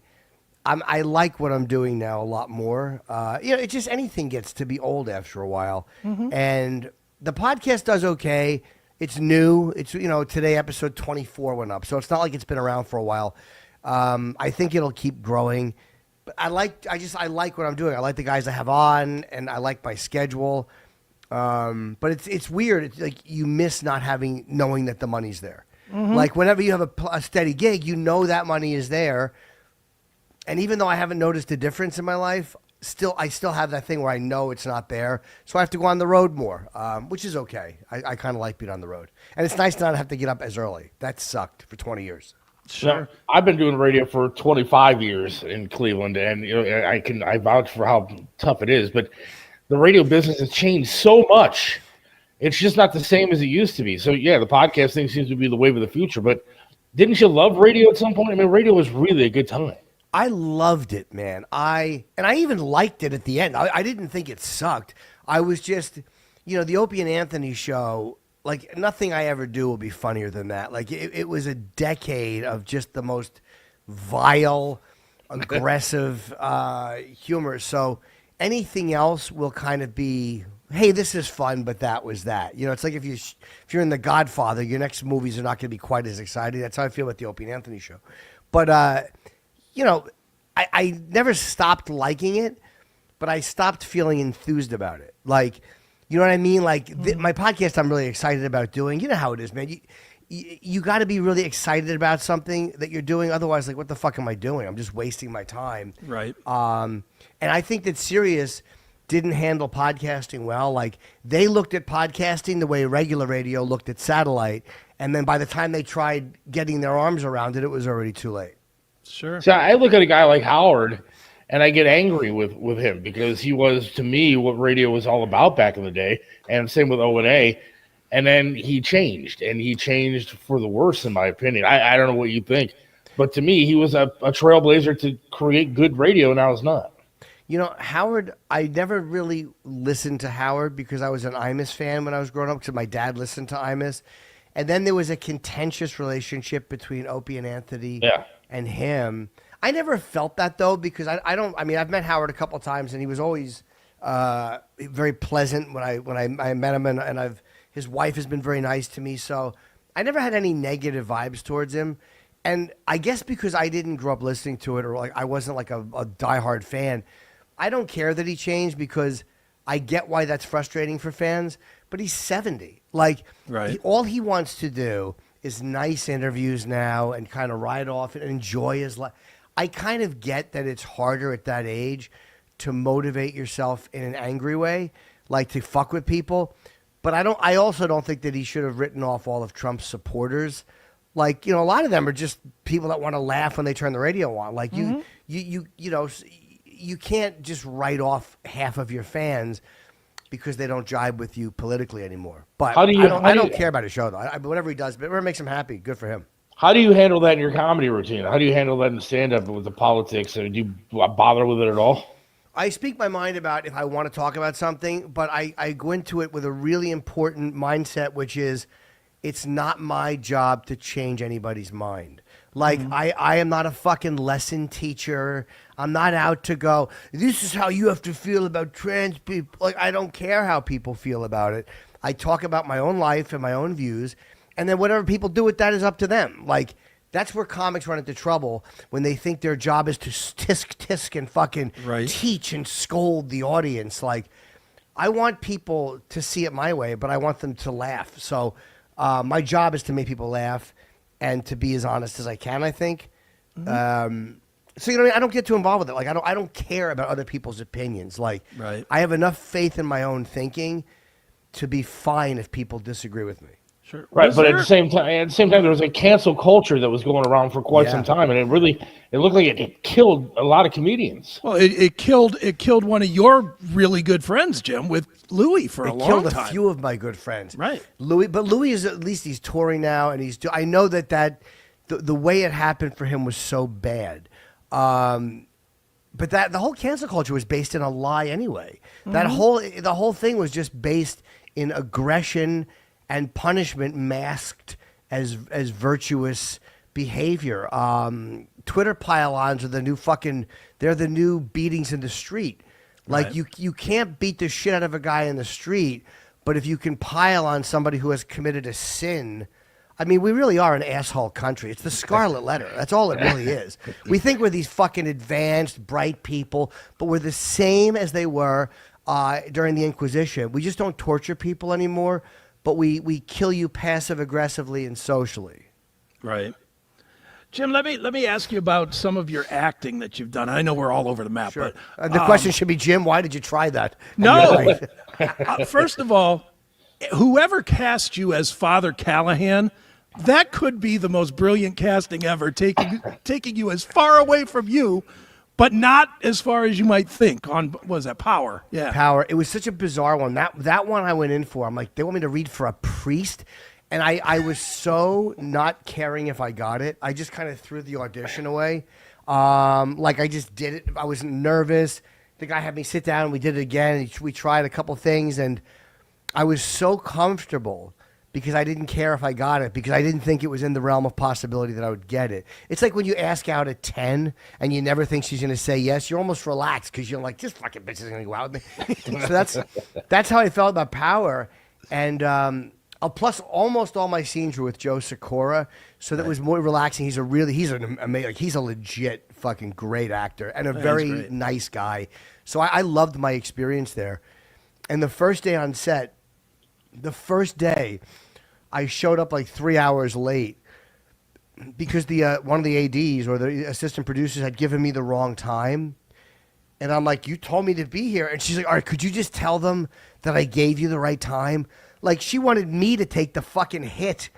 I like what I'm doing now a lot more. It's just anything gets to be old after a while. Mm-hmm. And the podcast does okay. It's new. It's, today episode 24 went up. So it's not like it's been around for a while. I think it'll keep growing, but I like what I'm doing. I like the guys I have on and I like my schedule. But it's weird. It's like you miss not knowing that the money's there. Mm-hmm. Like whenever you have a steady gig, that money is there. And even though I haven't noticed a difference in my life, I still have that thing where I know it's not there. So I have to go on the road more, which is okay. I kind of like being on the road. And it's nice not to have to get up as early. That sucked for 20 years. Sure. Now, I've been doing radio for 25 years in Cleveland, and I vouch for how tough it is. But the radio business has changed so much; it's just not the same as it used to be. So yeah, the podcast thing seems to be the wave of the future. But didn't you love radio at some point? I mean, radio was really a good time. I loved it, man. I even liked it at the end. I didn't think it sucked. I was just, the Opie and Anthony show. Like, nothing I ever do will be funnier than that. Like, it was a decade of just the most vile, aggressive humor. So anything else will kind of be, hey, this is fun, but that was that. It's like if you're in The Godfather, your next movies are not going to be quite as exciting. That's how I feel with the Opie and Anthony show. But, I never stopped liking it, but I stopped feeling enthused about it. Like, you know what I mean? Like my podcast I'm really excited about doing. You know how it is, man. You got to be really excited about something that you're doing. Otherwise, like, what the fuck am I doing? I'm just wasting my time. Right. And I think that Sirius didn't handle podcasting well. Like, they looked at podcasting the way regular radio looked at satellite. And then by the time they tried getting their arms around it, it was already too late. Sure. So I look at a guy like Howard, and I get angry with him because he was, to me, what radio was all about back in the day. And same with O&A. And then he changed for the worse, in my opinion. I don't know what you think. But to me, he was a trailblazer to create good radio, and now it's not. Howard, I never really listened to Howard because I was an Imus fan when I was growing up because my dad listened to Imus. And then there was a contentious relationship between Opie and Anthony and him. I never felt that, though, because I've met Howard a couple of times, and he was always very pleasant when I met him, and his wife has been very nice to me, so I never had any negative vibes towards him. And I guess because I didn't grow up listening to it, or like I wasn't like a diehard fan, I don't care that he changed because I get why that's frustrating for fans, but he's 70. Like, right. All he wants to do is nice interviews now and kind of ride off and enjoy his life. I kind of get that it's harder at that age to motivate yourself in an angry way, like to fuck with people. But I also don't think that he should have written off all of Trump's supporters. Like, a lot of them are just people that want to laugh when they turn the radio on. Like you can't just write off half of your fans because they don't jibe with you politically anymore. But I don't care about his show, though. Whatever he does, whatever makes him happy, good for him. How do you handle that in your comedy routine? How do you handle that in stand-up with the politics? Do you bother with it at all? I speak my mind about if I want to talk about something, but I go into it with a really important mindset, which is it's not my job to change anybody's mind. Like, I am not a fucking lesson teacher. I'm not out to go, this is how you have to feel about trans people. Like, I don't care how people feel about it. I talk about my own life and my own views, and then whatever people do with that is up to them. Like, that's where comics run into trouble, when they think their job is to tisk and fucking teach and scold the audience. Like, I want people to see it my way, but I want them to laugh. So my job is to make people laugh and to be as honest as I can, I think. So, you know what I mean? I don't get too involved with it. Like, I don't care about other people's opinions. Like, I have enough faith in my own thinking to be fine if people disagree with me. Sure. Right, but at the same time, there was a cancel culture that was going around for quite some time, and it looked like it killed a lot of comedians. Well, it killed one of your really good friends, Jim, with Louis for a long time. It killed a few of my good friends. Right. Louis is, at least he's touring now, and I know that the way it happened for him was so bad. But the whole cancel culture was based in a lie anyway. The whole thing was just based in aggression and punishment masked as virtuous behavior. Twitter pile-ons are they're the new beatings in the street. Like, you can't beat the shit out of a guy in the street, but if you can pile on somebody who has committed a sin, I mean, we really are an asshole country. It's the scarlet letter. That's all it really is. We think we're these fucking advanced, bright people, but we're the same as they were during the Inquisition. We just don't torture people anymore, but we kill you passive-aggressively and socially. Right. Jim, let me ask you about some of your acting that you've done. I know we're all over the map, Sure. but The question should be, Jim, why did you try that? No. First of all, whoever cast you as Father Callahan, that could be the most brilliant casting ever, taking you as far away from you, but not as far as you might think on, what was that, Power? Yeah. Power. It was such a bizarre one. That one I went in for. I'm like, they want me to read for a priest? And I was so not caring if I got it. I just kind of threw the audition away. Like, I just did it. I was nervous. The guy had me sit down, and we did it again. We tried a couple things, and I was so comfortable because I didn't care if I got it, because I didn't think it was in the realm of possibility that I would get it. It's like when you ask out a 10 and you never think she's going to say yes, you're almost relaxed because you're like, this fucking bitch is going to go out with me. So that's how I felt about Power. And plus, almost all my scenes were with Joe Sikora, so that was more relaxing. He's a legit fucking great actor and a very nice guy. So I loved my experience there. And the first day on set, I showed up like 3 hours late because one of the ADs or the assistant producers had given me the wrong time. And I'm like, you told me to be here. And she's like, all right, could you just tell them that I gave you the right time? Like, she wanted me to take the fucking hit.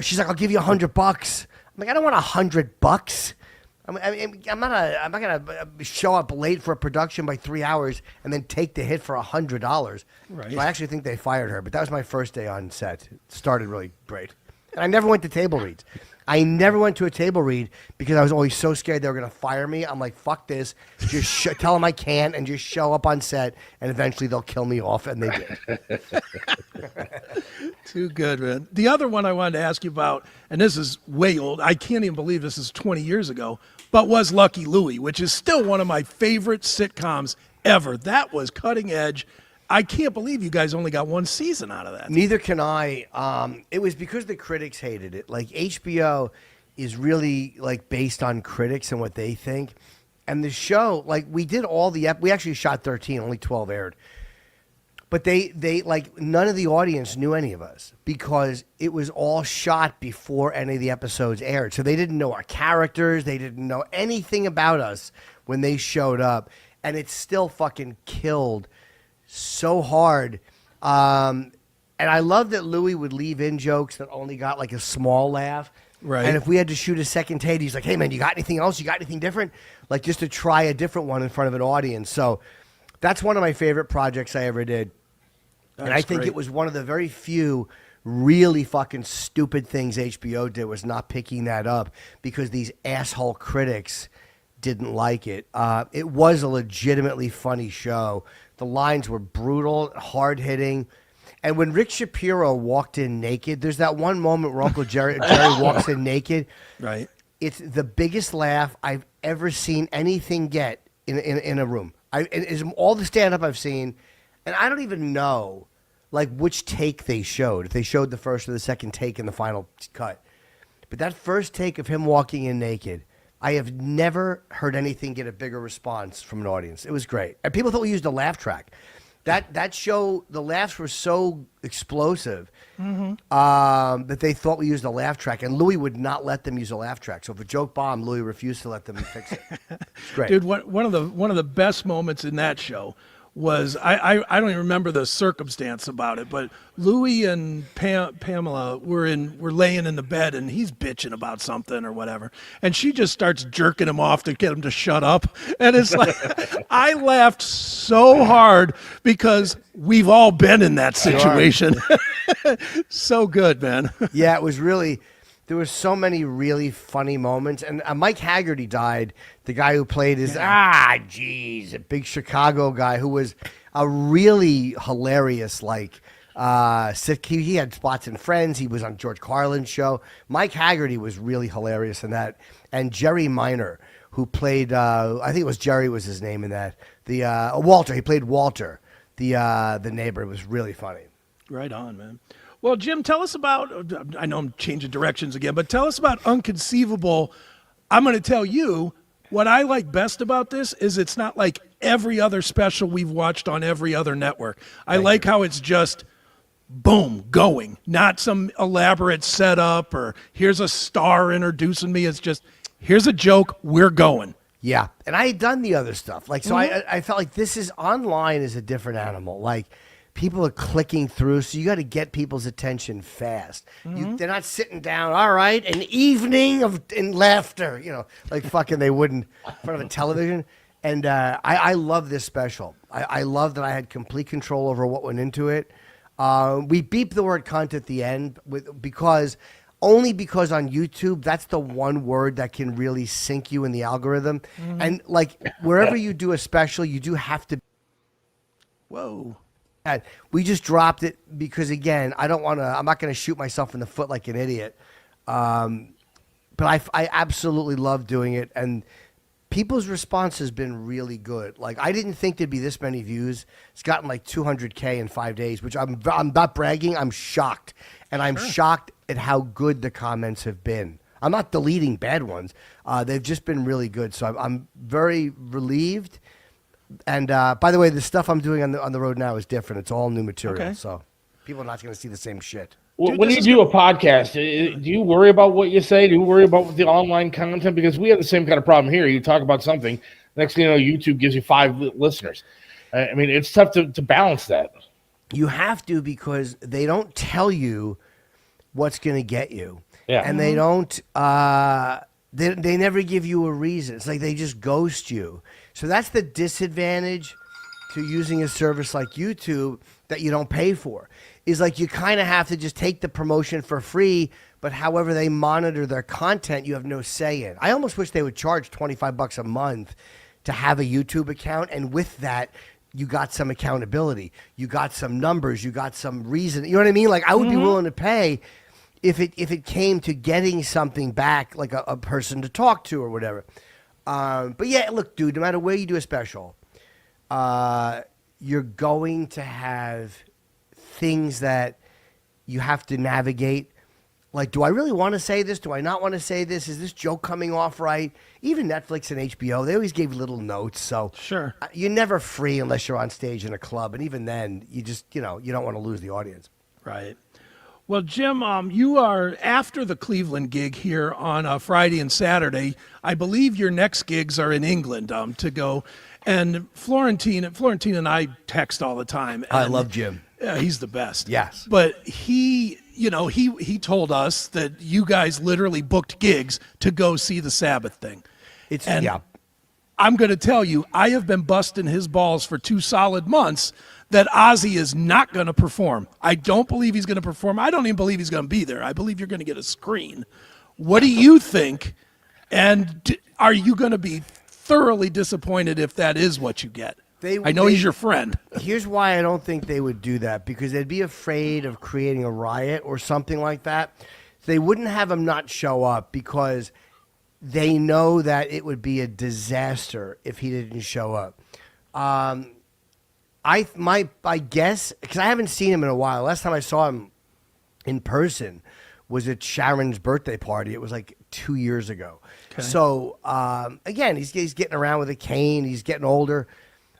She's like, I'll give you $100. I'm like, I don't want $100. I'm not gonna show up late for a production by 3 hours and then take the hit for $100. Right. So I actually think they fired her, but that was my first day on set. It started really great, and I never went to table reads. I never went to a table read because I was always so scared they were gonna fire me. I'm like, fuck this. Just tell them I can't, and just show up on set, and eventually they'll kill me off, and they did. Too good, man. The other one I wanted to ask you about, and this is way old, I can't even believe this is 20 years ago, but was Lucky Louie, which is still one of my favorite sitcoms ever. That was cutting edge. I can't believe you guys only got one season out of that. Neither can I. It was because the critics hated it. Like, HBO is really like based on critics and what they think. And the show, like, we did all we actually shot 13, only 12 aired. But they like, none of the audience knew any of us because it was all shot before any of the episodes aired. So they didn't know our characters. They didn't know anything about us when they showed up. And it still fucking killed so hard. And I love that Louis would leave in jokes that only got like a small laugh. Right. And if we had to shoot a second take, he's like, hey, man, you got anything else? You got anything different? Like, just to try a different one in front of an audience. So that's one of my favorite projects I ever did. And I think it was one of the very few really fucking stupid things HBO did, was not picking that up because these asshole critics didn't like it. It was a legitimately funny show. The lines were brutal, hard-hitting. And when Rick Shapiro walked in naked, there's that one moment where Uncle Jerry walks in naked. Right. It's the biggest laugh I've ever seen anything get in a room. It's all the stand-up I've seen, and I don't even know. like which take they showed. If they showed the first or the second take in the final cut. But that first take of him walking in naked, I have never heard anything get a bigger response from an audience. It was great. And people thought we used a laugh track. That show, the laughs were so explosive that they thought we used a laugh track. And Louis would not let them use a laugh track. So if a joke bombed, Louis refused to let them fix it. It's great. Dude, one of the best moments in that show was I don't even remember the circumstance about it, but Louis and Pamela were laying in the bed and he's bitching about something or whatever, and she just starts jerking him off to get him to shut up, and it's like I laughed so hard because we've all been in that situation. So good, man. Yeah, it was really. There were so many really funny moments, and Mike Haggerty died. The guy who played his a big Chicago guy who was a really hilarious he had spots in Friends. He was on George Carlin's show. Mike Haggerty was really hilarious in that, and Jerry Minor, who played I think it was Jerry was his name in that. The Walter, he played Walter, the neighbor. It was really funny. Right on, man. Well, Jim, tell us about, I know I'm changing directions again, but tell us about Unconceivable. I'm going to tell you, what I like best about this is it's not like every other special we've watched on every other network. I like how it's just, boom, going. Not some elaborate setup or here's a star introducing me. It's just, here's a joke, we're going. Yeah, and I had done the other stuff. I felt like this is online is a different animal. Like, people are clicking through, so you got to get people's attention fast. They're not sitting down, all right, an evening in laughter, like fucking they wouldn't in front of a television. And I love this special. I love that I had complete control over what went into it. We beeped the word cunt at the end because on YouTube, that's the one word that can really sink you in the algorithm. And like wherever you do a special, you do have to. Whoa. We just dropped it because, again, I'm not going to shoot myself in the foot like an idiot. But I absolutely love doing it. And people's response has been really good. Like, I didn't think there'd be this many views. It's gotten like 200K in 5 days, which I'm not bragging. I'm shocked. And I'm shocked at how good the comments have been. I'm not deleting bad ones. They've just been really good. So I'm very relieved. And by the way, the stuff I'm doing on the road now is different. It's all new material, Okay. so people are not going to see the same shit. Well, when you do a podcast, do you worry about what you say? Do you worry about the online content? Because we have the same kind of problem here. You talk about something, next thing you know, YouTube gives you 5 listeners. I mean, it's tough to balance that. You have to, because they don't tell you what's going to get you. Yeah. And they don't, they never give you a reason. It's like they just ghost you. So that's the disadvantage to using a service like YouTube that you don't pay for. Is like you kind of have to just take the promotion for free, but however they monitor their content, you have no say in. I almost wish they would charge $25 a month to have a YouTube account, and with that, you got some accountability. You got some numbers. You got some reason. You know what I mean? Like, I would be willing to pay if it came to getting something back, like a person to talk to or whatever. But yeah, look, dude, no matter where you do a special, you're going to have things that you have to navigate. Like, do I really want to say this? Do I not want to say this? Is this joke coming off right? Even Netflix and HBO, they always gave little notes. So Sure. You're never free unless you're on stage in a club. And even then, you just, you don't want to lose the audience. Right. Well, Jim, you are after the Cleveland gig here on Friday and Saturday. I believe your next gigs are in England to go. And Florentine and I text all the time. I love Jim. Yeah, he's the best. Yes. But he told us that you guys literally booked gigs to go see the Sabbath thing. Yeah. I'm going to tell you, I have been busting his balls for 2 solid months that Ozzy is not going to perform. I don't believe he's going to perform. I don't even believe he's going to be there. I believe you're going to get a screen. What do you think? And are you going to be thoroughly disappointed if that is what you get? I know he's your friend. Here's why I don't think they would do that, because they'd be afraid of creating a riot or something like that. They wouldn't have him not show up because they know that it would be a disaster if he didn't show up. my guess, because I haven't seen him in a while. Last time I saw him in person was at Sharon's birthday party. It was like 2 years ago. Okay. So again, he's getting around with a cane. He's getting older.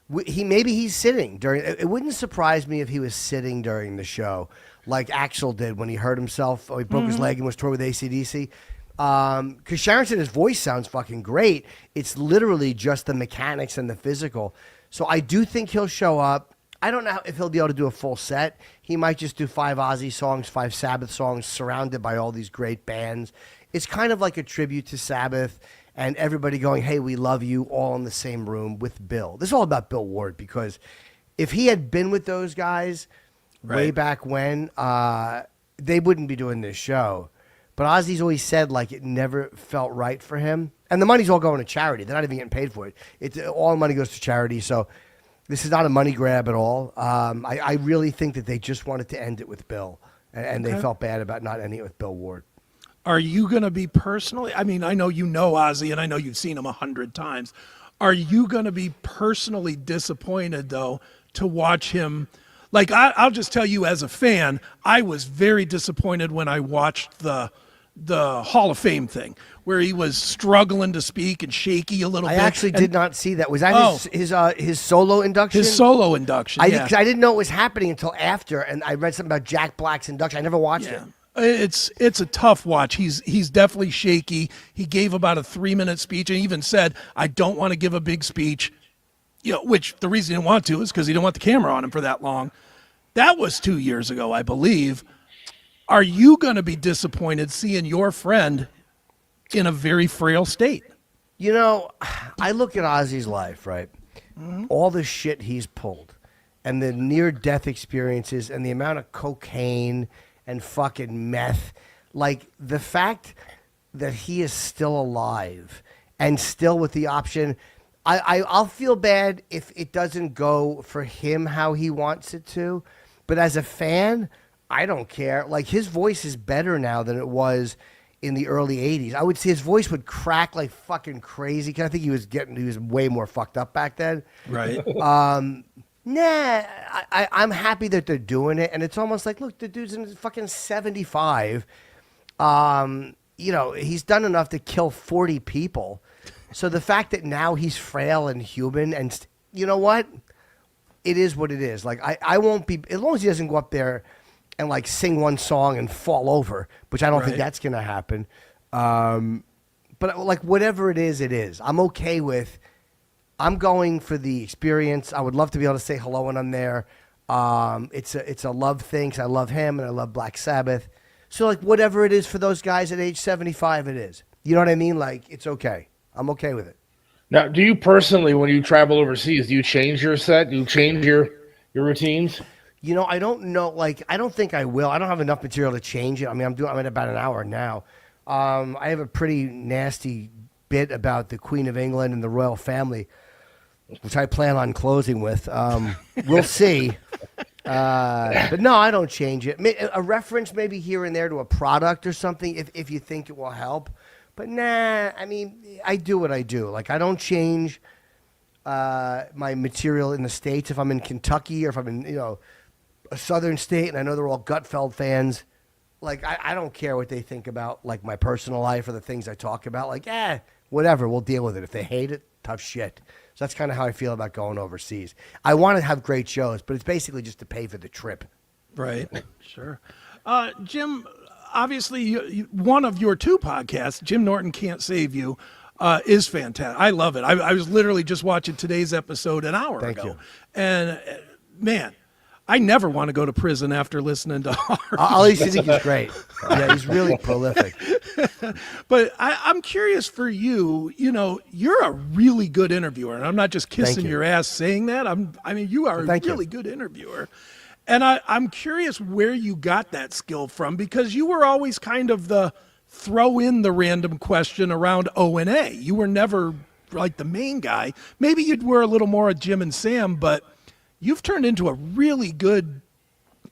Maybe he's sitting during. It wouldn't surprise me if he was sitting during the show, like Axl did when he hurt himself. Or he broke his leg and was touring with AC/DC. Because Sharon said his voice sounds fucking great. It's literally just the mechanics and the physical. So I do think he'll show up. I don't know if he'll be able to do a full set. He might just do 5 Ozzy songs, 5 Sabbath songs, surrounded by all these great bands. It's kind of like a tribute to Sabbath and everybody going, hey, we love you, all in the same room with Bill. This is all about Bill Ward, because if he had been with those guys way back when, they wouldn't be doing this show. But Ozzy's always said, like, it never felt right for him. And the money's all going to charity. They're not even getting paid for it. All the money goes to charity. So this is not a money grab at all. I really think that they just wanted to end it with Bill. And they felt bad about not ending it with Bill Ward. Are you going to be personally, I mean, I know you know Ozzy and I know you've seen him 100 times. Are you going to be personally disappointed, though, to watch him? Like, I'll just tell you as a fan, I was very disappointed when I watched the Hall of Fame thing, where he was struggling to speak and shaky a little bit. I actually did not see that. Was that his solo induction? His solo induction, yeah. I didn't know it was happening until after, and I read something about Jack Black's induction. I never watched it. It's a tough watch. He's definitely shaky. He gave about a 3-minute speech and even said, I don't want to give a big speech, which the reason he didn't want to is because he didn't want the camera on him for that long. That was 2 years ago, I believe. Are you going to be disappointed seeing your friend in a very frail state? I look at Ozzy's life, right? All the shit he's pulled and the near-death experiences and the amount of cocaine and fucking meth. Like, the fact that he is still alive and still with the option, I'll feel bad if it doesn't go for him how he wants it to. But as a fan, I don't care. Like, his voice is better now than it was in the early 80s. I would say his voice would crack like fucking crazy, because I think he was way more fucked up back then. Right. I'm happy that they're doing it, and it's almost like, look, the dude's in fucking 75. He's done enough to kill 40 people. So the fact that now he's frail and human, and you know what? It is what it is. Like, I won't be, as long as he doesn't go up there and like sing one song and fall over, which I don't think that's going to happen. But like, whatever it is, it is. I'm okay with, I'm going for the experience. I would love to be able to say hello when I'm there. It's a love thing, 'cause I love him and I love Black Sabbath. So like, whatever it is for those guys at age 75, it is. You know what I mean? Like, it's okay. I'm okay with it. Now, do you personally, when you travel overseas, do you change your set? Do you change your routines? I don't know. Like, I don't think I will. I don't have enough material to change it. I mean, I'm at about an hour now. I have a pretty nasty bit about the Queen of England and the royal family, which I plan on closing with. We'll see. But no, I don't change it. A reference maybe here and there to a product or something if you think it will help. But nah, I mean, I do what I do. Like, I don't change my material in the States if I'm in Kentucky or if I'm in, a southern state and I know they're all Gutfeld fans. Like, I don't care what they think about, like, my personal life or the things I talk about. Like, whatever, we'll deal with it. If they hate it, tough shit. So that's kind of how I feel about going overseas. I want to have great shows, but it's basically just to pay for the trip. Right. Sure. Jim, obviously, one of your 2 podcasts, Jim Norton Can't Save You, is fantastic. I love it. I was literally just watching today's episode an hour ago. Thank you. And, man, I never want to go to prison after listening to ours. All you think is great. Yeah, he's really prolific. But I'm curious for you, you're a really good interviewer, and I'm not just kissing your ass saying that. You are a really good interviewer. And I'm curious where you got that skill from, because you were always kind of the throw in the random question around O&A. You were never like the main guy. Maybe you were a little more a Jim and Sam, but you've turned into a really good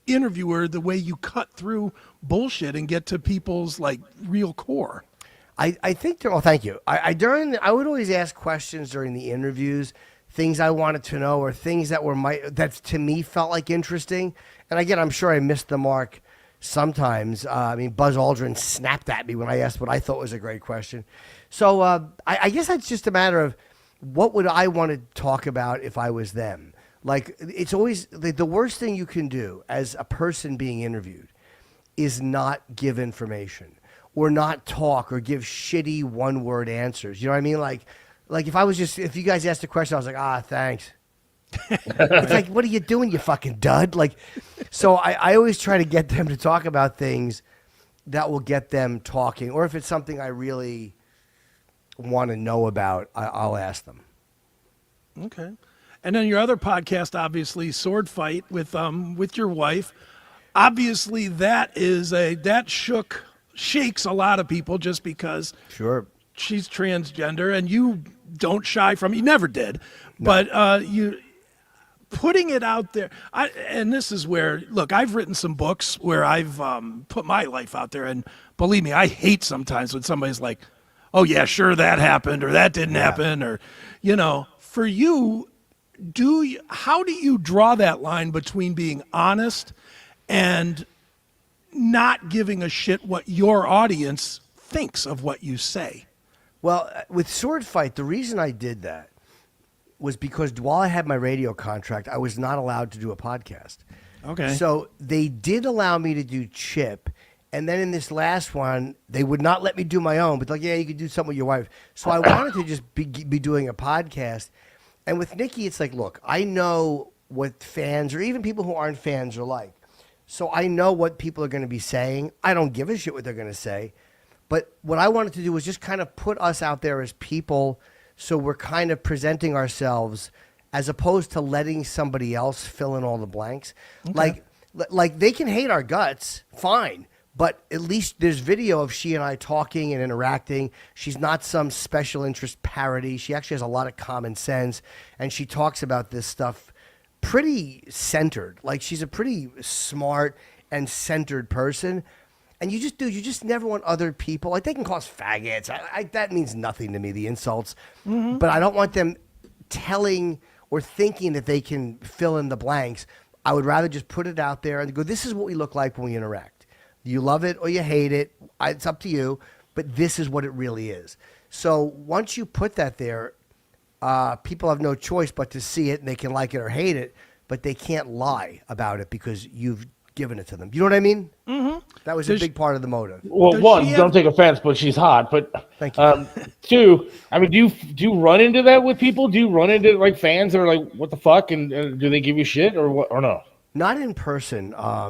interviewer, the way you cut through bullshit and get to people's like real core. I think thank you. I would always ask questions during the interviews, things I wanted to know or things that were that to me felt like interesting. And again, I'm sure I missed the mark sometimes. I mean, Buzz Aldrin snapped at me when I asked what I thought was a great question. So I guess that's just a matter of what would I want to talk about if I was them. Like, it's always the worst thing you can do as a person being interviewed is not give information or not talk or give shitty one-word answers. You know what I mean? Like if you guys asked a question, I was like, thanks. It's like, what are you doing, you fucking dud? Like, so I always try to get them to talk about things that will get them talking. Or if it's something I really want to know about, I'll ask them. Okay. And then your other podcast, obviously, Sword Fight with your wife. Obviously, that shakes a lot of people just because she's transgender, and you don't shy from. You never did, no. But you putting it out there. And this is where, look, I've written some books where I've put my life out there, and believe me, I hate sometimes when somebody's like, "Oh yeah, sure that happened," or "That didn't happen," or for you. How do you draw that line between being honest and not giving a shit what your audience thinks of what you say? Well, with Sword Fight, the reason I did that was because while I had my radio contract, I was not allowed to do a podcast. Okay. So they did allow me to do Chip. And then in this last one, they would not let me do my own. But like, yeah, you could do something with your wife. So I wanted to just be doing a podcast. And with Nikki, it's like, look, I know what fans or even people who aren't fans are like. So I know what people are going to be saying. I don't give a shit what they're going to say. But what I wanted to do was just kind of put us out there as people, so we're kind of presenting ourselves as opposed to letting somebody else fill in all the blanks. Okay. Like they can hate our guts, fine. But at least there's video of she and I talking and interacting. She's not some special interest parody. She actually has a lot of common sense. And she talks about this stuff pretty centered. Like, she's a pretty smart and centered person. And you just never want other people. Like, they can call us faggots. That means nothing to me, the insults. Mm-hmm. But I don't want them telling or thinking that they can fill in the blanks. I would rather just put it out there and go, this is what we look like when we interact. You love it or you hate it. It's up to you. But this is what it really is. So once you put that there, people have no choice but to see it, and they can like it or hate it, but they can't lie about it because you've given it to them. You know what I mean? Mm-hmm. That was a big part of the motive. Well, one, don't take offense, but she's hot. But thank you. Two, I mean, do you run into that with people? Do you run into like fans that are like, "What the fuck?" and do they give you shit or what, or no? Not in person.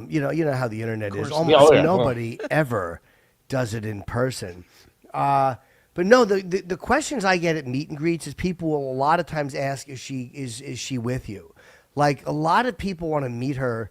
You know how the internet is. Almost nobody ever does it in person. But no, the questions I get at meet and greets is people will a lot of times ask, is she with you? Like, a lot of people want to meet her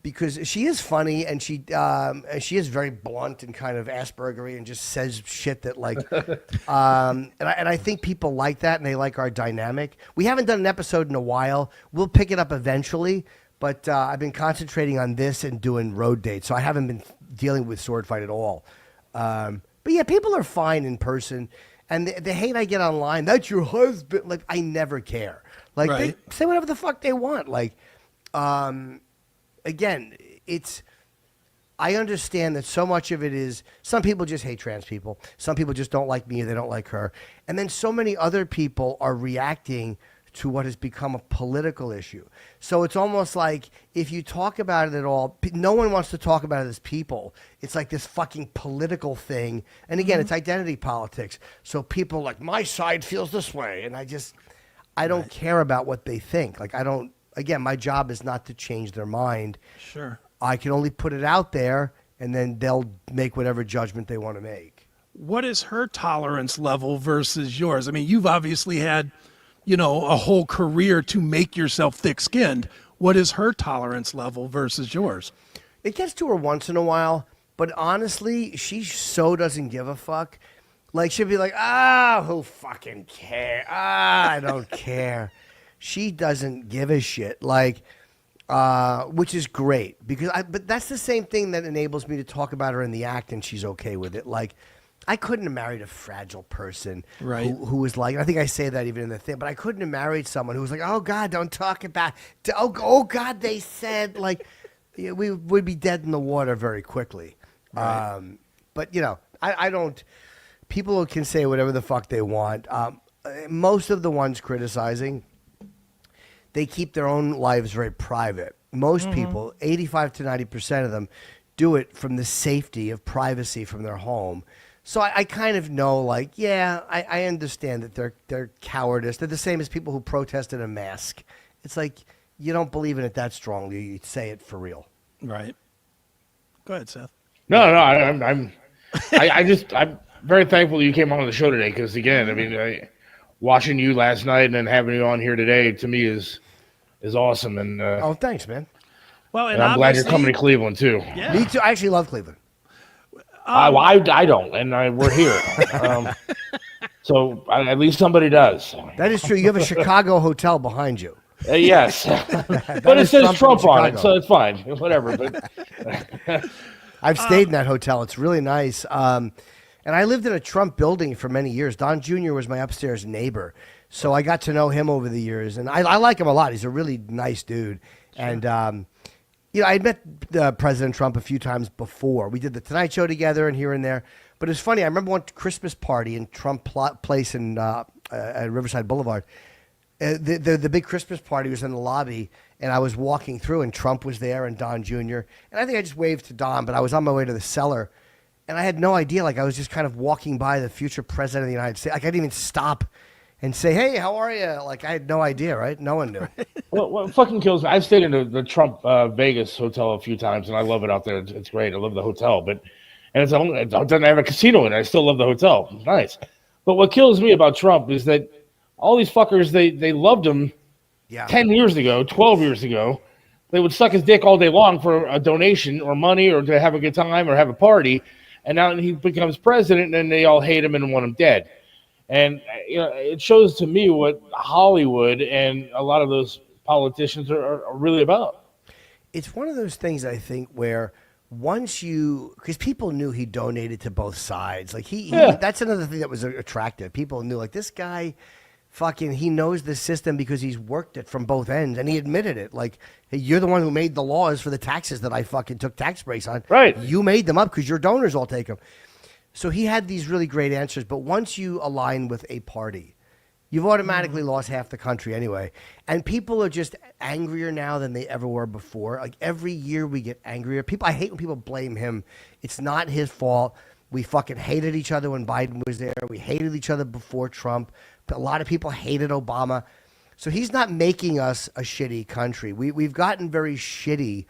because she is funny, and she is very blunt and kind of Aspergery and just says shit that like, and I think people like that, and they like our dynamic. We haven't done an episode in a while. We'll pick it up eventually. But I've been concentrating on this and doing road dates, so I haven't been dealing with Sword Fight at all. But yeah, people are fine in person, and the hate I get online, that's your husband. Like, I never care. Like, They say whatever the fuck they want. Like, again, I understand that so much of it is some people just hate trans people. Some people just don't like me or they don't like her. And then so many other people are reacting to what has become a political issue. So it's almost like if you talk about it at all, no one wants to talk about it as people. It's like this fucking political thing. And again, it's identity politics. So people are like, my side feels this way. And I don't care about what they think. Like, again, my job is not to change their mind. Sure. I can only put it out there, and then they'll make whatever judgment they want to make. What is her tolerance level versus yours? I mean, you've obviously had, a whole career to make yourself thick-skinned. What is her tolerance level versus yours? It gets to her once in a while, but honestly, she so doesn't give a fuck. Like, she'll be like, who fucking care? I don't care. She doesn't give a shit. Like, which is great, but that's the same thing that enables me to talk about her in the act, and she's okay with it. Like, I couldn't have married a fragile person Right. who was like, I think I say that even in the thing, but I couldn't have married someone who was like, oh, God, don't talk about, oh God, they said, like, yeah, we would be dead in the water very quickly. Right. But, I don't, people can say whatever the fuck they want. Most of the ones criticizing, they keep their own lives very private. Most people, 85 to 90% of them, do it from the safety of privacy from their home. So I kind of know, like, yeah, I understand that they're cowardice. They're the same as people who protested a mask. It's like, you don't believe in it that strongly. You say it for real. Right. Go ahead, Seth. No, I'm very thankful that you came on the show today because, again, I mean, watching you last night and then having you on here today, to me, is awesome. And Oh, thanks, man. Well, and I'm glad you're coming to Cleveland, too. Yeah. Me too. I actually love Cleveland. I don't, and we're here. So at least somebody does. That is true. You have a Chicago hotel behind you. Yes. But it says Trump on it, Chicago. so it's fine. Whatever. But I've stayed in that hotel. It's really nice. And I lived in a Trump building for many years. Don Jr. was my upstairs neighbor. So I got to know him over the years. And I like him a lot. He's a really nice dude. Sure. And, I had met President Trump a few times before. We did the Tonight Show together and here and there. But it's funny. I remember one Christmas party in Trump Place in at Riverside Boulevard. The big Christmas party was in the lobby, and I was walking through, and Trump was there and Don Jr. And I think I just waved to Don, but I was on my way to the cellar, and I had no idea. Like, I was just kind of walking by the future president of the United States. Like, I didn't even stop and say, hey, how are you? Like, I had no idea, right? No one knew. well, what fucking kills me, I've stayed in the Trump Vegas hotel a few times, and I love it out there. It's great. I love the hotel, and it doesn't have a casino in it. I still love the hotel. It's nice. But what kills me about Trump is that all these fuckers, they loved him 10 years ago, 12 years ago. They would suck his dick all day long for a donation or money or to have a good time or have a party. And now he becomes president and they all hate him and want him dead. And it shows to me what Hollywood and a lot of those politicians are really about. It's one of those things, I think, where because people knew he donated to both sides. Like that's another thing that was attractive. People knew, like, this guy he knows the system because he's worked it from both ends, and he admitted it. Like, hey, you're the one who made the laws for the taxes that I fucking took tax breaks on. Right. You made them up because your donors all take them. So he had these really great answers, but once you align with a party, you've automatically lost half the country anyway. And people are just angrier now than they ever were before. Like, every year we get angrier. I hate when people blame him. It's not his fault. We fucking hated each other when Biden was there. We hated each other before Trump. But a lot of people hated Obama. So he's not making us a shitty country. We've gotten very shitty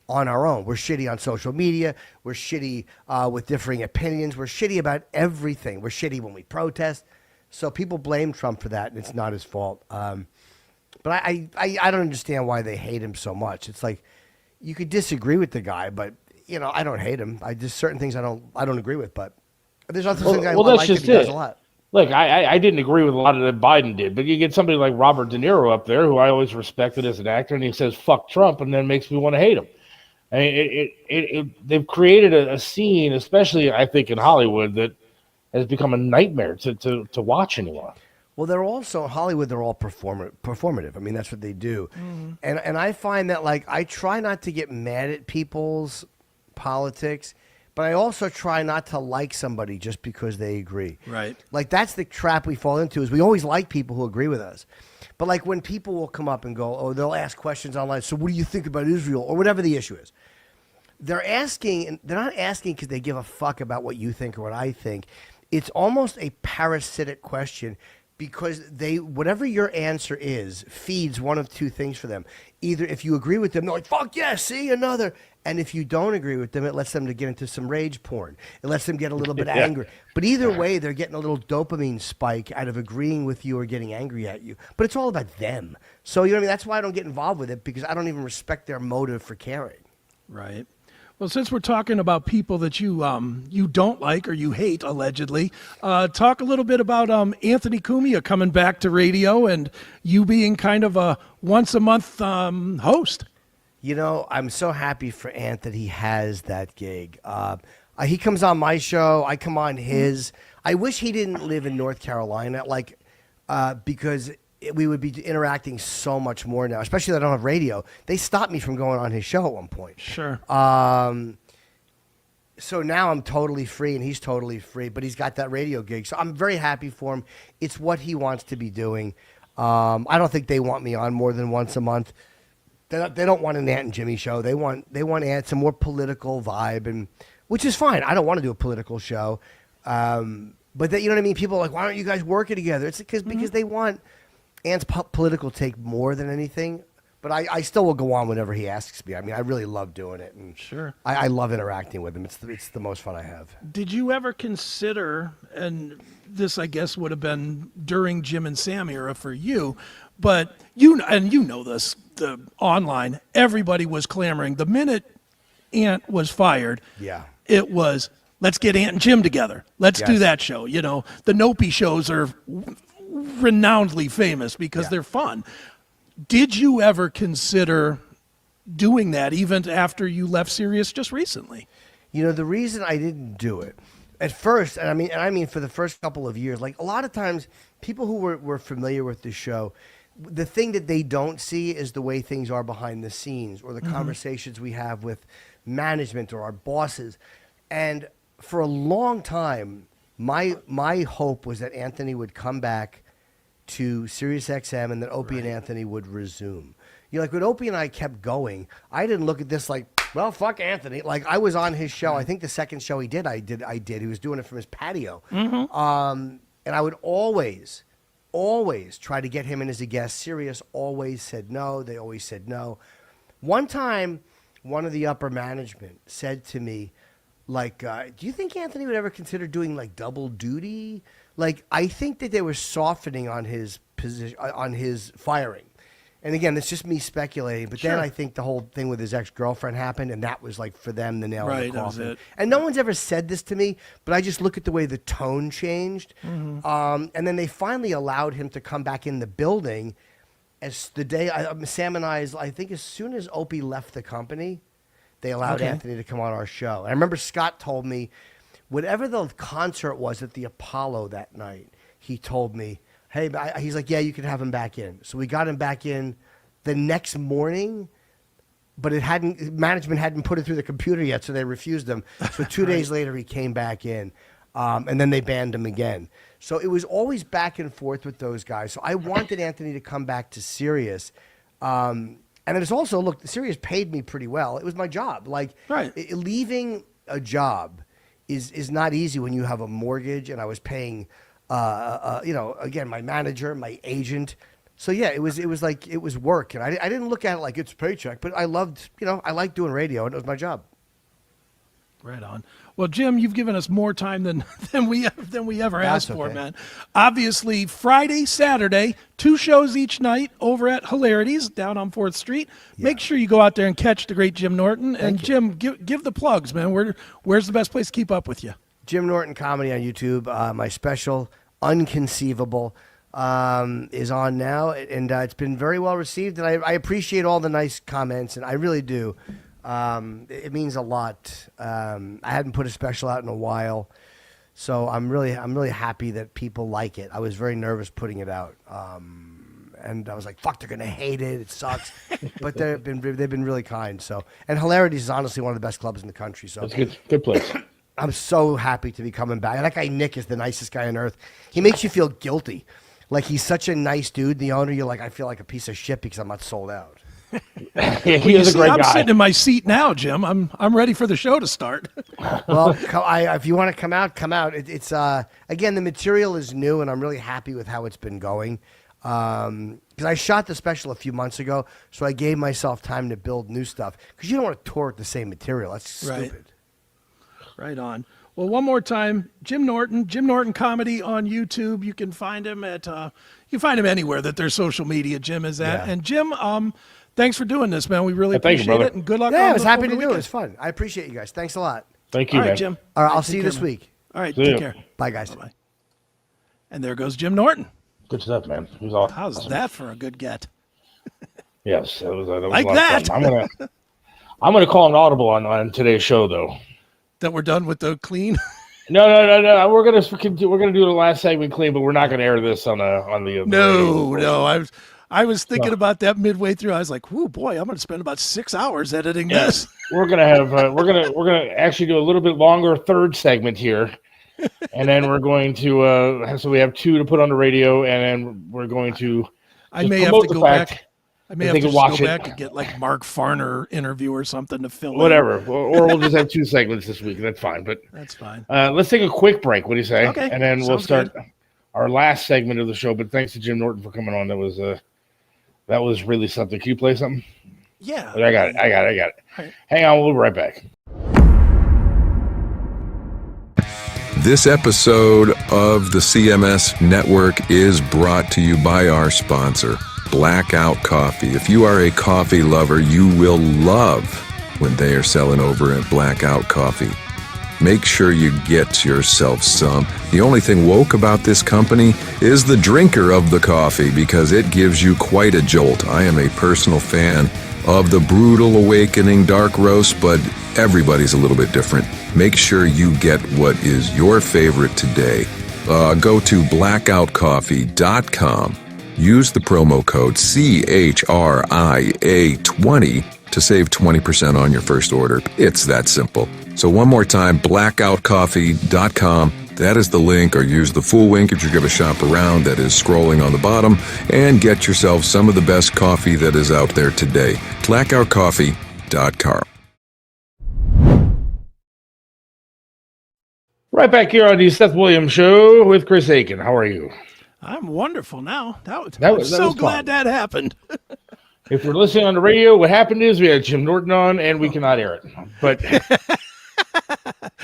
on our own. We're shitty on social media. We're shitty with differing opinions. We're shitty about everything. We're shitty when we protest. So people blame Trump for that, and it's not his fault. But I don't understand why they hate him so much. It's like, you could disagree with the guy, but I don't hate him. I just certain things I don't agree with. But there's other things I like that he does a lot. Look, I didn't agree with a lot of that Biden did, but you get somebody like Robert De Niro up there, who I always respected as an actor, and he says "fuck Trump," and then makes me want to hate him. I mean, they've created a scene, especially I think in Hollywood, that has become a nightmare to watch anymore. Well, they're also Hollywood. They're all performative. I mean, that's what they do. Mm-hmm. And I find that, like, I try not to get mad at people's politics, but I also try not to like somebody just because they agree. Right. Like, that's the trap we fall into, is we always like people who agree with us. But, like, when people will come up and go, they'll ask questions online. So what do you think about Israel, or whatever the issue is? They're asking, and they're not asking because they give a fuck about what you think or what I think. It's almost a parasitic question, because whatever your answer is feeds one of two things for them. Either if you agree with them, they're like, fuck yeah, see, another. And if you don't agree with them, it lets them to get into some rage porn. It lets them get a little bit angry. But either way, they're getting a little dopamine spike out of agreeing with you or getting angry at you. But it's all about them. So, you know what I mean? That's why I don't get involved with it, because I don't even respect their motive for caring. Right. Well, since we're talking about people that you don't like or you hate, allegedly, talk a little bit about Anthony Cumia coming back to radio and you being kind of a once-a-month host. You know, I'm so happy for Ant that he has that gig. He comes on my show. I come on his. I wish he didn't live in North Carolina, because we would be interacting so much more now, especially that I don't have radio. They stopped me from going on his show at one point. Sure. So now I'm totally free, and he's totally free, but he's got that radio gig. So I'm very happy for him. It's what he wants to be doing. I don't think they want me on more than once a month. They don't want an Ant and Jimmy show. They want Ant some more political vibe, and which is fine. I don't want to do a political show, but you know what I mean. People are like, why don't you guys work it together? It's because they want Ant's political take more than anything. But I still will go on whenever he asks me. I mean, I really love doing it, and sure, I love interacting with him. It's the most fun I have. Did you ever consider, and this I guess would have been during Jim and Sam era for you, but you know this, the online, everybody was clamoring the minute Ant was fired. Yeah, it was, let's get Ant and Jim together. Let's do that show. You know, the Nopi shows are renownedly famous because they're fun. Did you ever consider doing that even after you left Sirius just recently? You know, the reason I didn't do it at first, and I mean for the first couple of years, like a lot of times people who were familiar with the show, the thing that they don't see is the way things are behind the scenes or the conversations we have with management or our bosses. And for a long time, my hope was that Anthony would come back to SiriusXM and that Opie and Anthony would resume. You know, like when Opie and I kept going, I didn't look at this like, well, fuck Anthony. Like I was on his show. I think the second show he did, I did. He was doing it from his patio. And I would always try to get him in as a guest. Sirius always said no. They always said no. One time, one of the upper management said to me, like, do you think Anthony would ever consider doing like double duty? Like, I think that they were softening on his position, on his firing. And again, it's just me speculating. But then I think the whole thing with his ex-girlfriend happened, and that was like for them the nail in the coffin. That was it. And no one's ever said this to me, but I just look at the way the tone changed. And then they finally allowed him to come back in the building. As the day Sam and I think as soon as Opie left the company, they allowed Anthony to come on our show. And I remember Scott told me, whatever the concert was at the Apollo that night, he told me, hey, he's like, yeah, you can have him back in. So we got him back in the next morning, but management hadn't put it through the computer yet, so they refused him. So 2 days later, he came back in, and then they banned him again. So it was always back and forth with those guys. So I wanted Anthony to come back to Sirius. And it's also, look, Sirius paid me pretty well. It was my job. Like, leaving a job is not easy when you have a mortgage, and I was paying, again, my manager, my agent. So yeah, it was work, and I didn't look at it like it's a paycheck, but I loved, I liked doing radio, and it was my job. Right on. Well, Jim, you've given us more time than we ever asked for, man. Obviously, Friday, Saturday, 2 shows each night over at Hilarities down on 4th Street. Yeah. Make sure you go out there and catch the great Jim Norton. And Jim, give the plugs, man. Where's the best place to keep up with you? Jim Norton Comedy on YouTube. My special, Unconceivable, is on now, and it's been very well received. And I appreciate all the nice comments, and I really do. It means a lot. I hadn't put a special out in a while, so I'm really happy that people like it. I was very nervous putting it out, and I was like, "Fuck, they're gonna hate it. It sucks." But they've been really kind. So, and Hilarities is honestly one of the best clubs in the country. So, it's good place. I'm so happy to be coming back. That guy Nick is the nicest guy on earth. He makes you feel guilty, like he's such a nice dude. The owner, you're like, I feel like a piece of shit because I'm not sold out. He is a great guy. I'm sitting in my seat now, Jim. I'm ready for the show to start. Well, if you want to come out, come out. It's again, the material is new, and I'm really happy with how it's been going. Because I shot the special a few months ago, so I gave myself time to build new stuff. Because you don't want to tour with the same material. That's stupid. Right on. Well, one more time, Jim Norton Comedy on YouTube. You can find him anywhere that there's social media. Jim is at, and Jim, thanks for doing this, man. We really appreciate it, and good luck. Yeah, I was happy to do it. It was fun. I appreciate you guys. Thanks a lot. Thank you, All right, man. Jim. All right, I'll see you this week. All right, take care. Bye, guys. Bye-bye. And there goes Jim Norton. Good stuff, man. He was awesome. How's that for a good get? Yes, that was like a lot that. of fun. I'm gonna call an audible on today's show, though. That we're done with the clean? No. We're gonna do the last segment clean, but we're not gonna air this on the. No. I was thinking about that midway through. I was like, "Whoo, boy, I'm going to spend about 6 hours editing this." We're gonna have we're gonna actually do a little bit longer third segment here, and then we're going to so we have 2 to put on the radio, and then we're going to. I may have to go back. I may have to go back and get like Mark Farner interview or something to fill whatever, or we'll just have 2 segments this week. That's fine. But that's fine. Let's take a quick break. What do you say? Okay, and then we'll start good. Our last segment of the show. But thanks to Jim Norton for coming on. That was really something. Can you play something? Yeah. I got it. Right. Hang on, we'll be right back. This episode of the CMS Network is brought to you by our sponsor, Blackout Coffee. If you are a coffee lover, you will love when they are selling over at Blackout Coffee. Make sure you get yourself some. The only thing woke about this company is the drinker of the coffee, because it gives you quite a jolt. I am a personal fan of the Brutal Awakening Dark Roast, but everybody's a little bit different. Make sure you get what is your favorite today. Go to blackoutcoffee.com. Use the promo code CHRIA20 to save 20% on your first order. It's that simple. So one more time, blackoutcoffee.com. That is the link, or use the full link if you give a shop around that is scrolling on the bottom, and get yourself some of the best coffee that is out there today. blackoutcoffee.com. Right back here on the Seth Williams Show with Chris Aiken. How are you? I'm wonderful now. I'm was so fun. glad that happened. If you're listening on the radio, what happened is we had Jim Norton on, and we cannot air it. But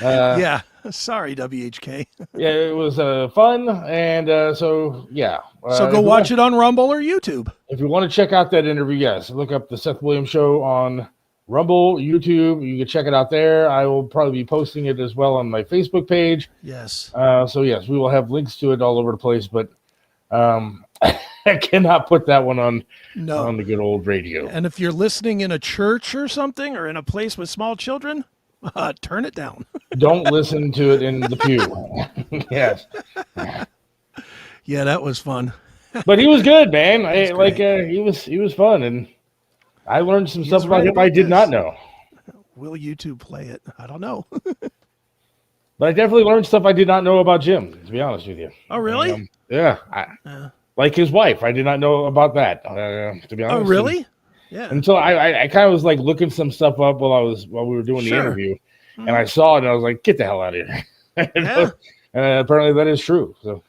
yeah, sorry, WHK. yeah, it was fun, and so yeah. So go watch it on Rumble or YouTube. If you want to check out that interview, yes, look up the Seth Williams Show on Rumble, YouTube. You can check it out there. I will probably be posting it as well on my Facebook page. Yes. So yes, we will have links to it all over the place, but I cannot put that one on the good old radio. And if you're listening in a church or something, or in a place with small children, turn it down. Don't listen to it in the pew. Yes. Yeah, that was fun. But he was good, man. He was fun, and I learned some stuff about him I did not know. Will YouTube play it? I don't know. But I definitely learned stuff I did not know about Jim, to be honest with you. Oh, really? Yeah. Like his wife. I did not know about that, to be honest. Oh, really? Yeah. Until I kind of was like looking some stuff up while we were doing the interview, and I saw it, and I was like, get the hell out of here. Yeah. And apparently that is true. So.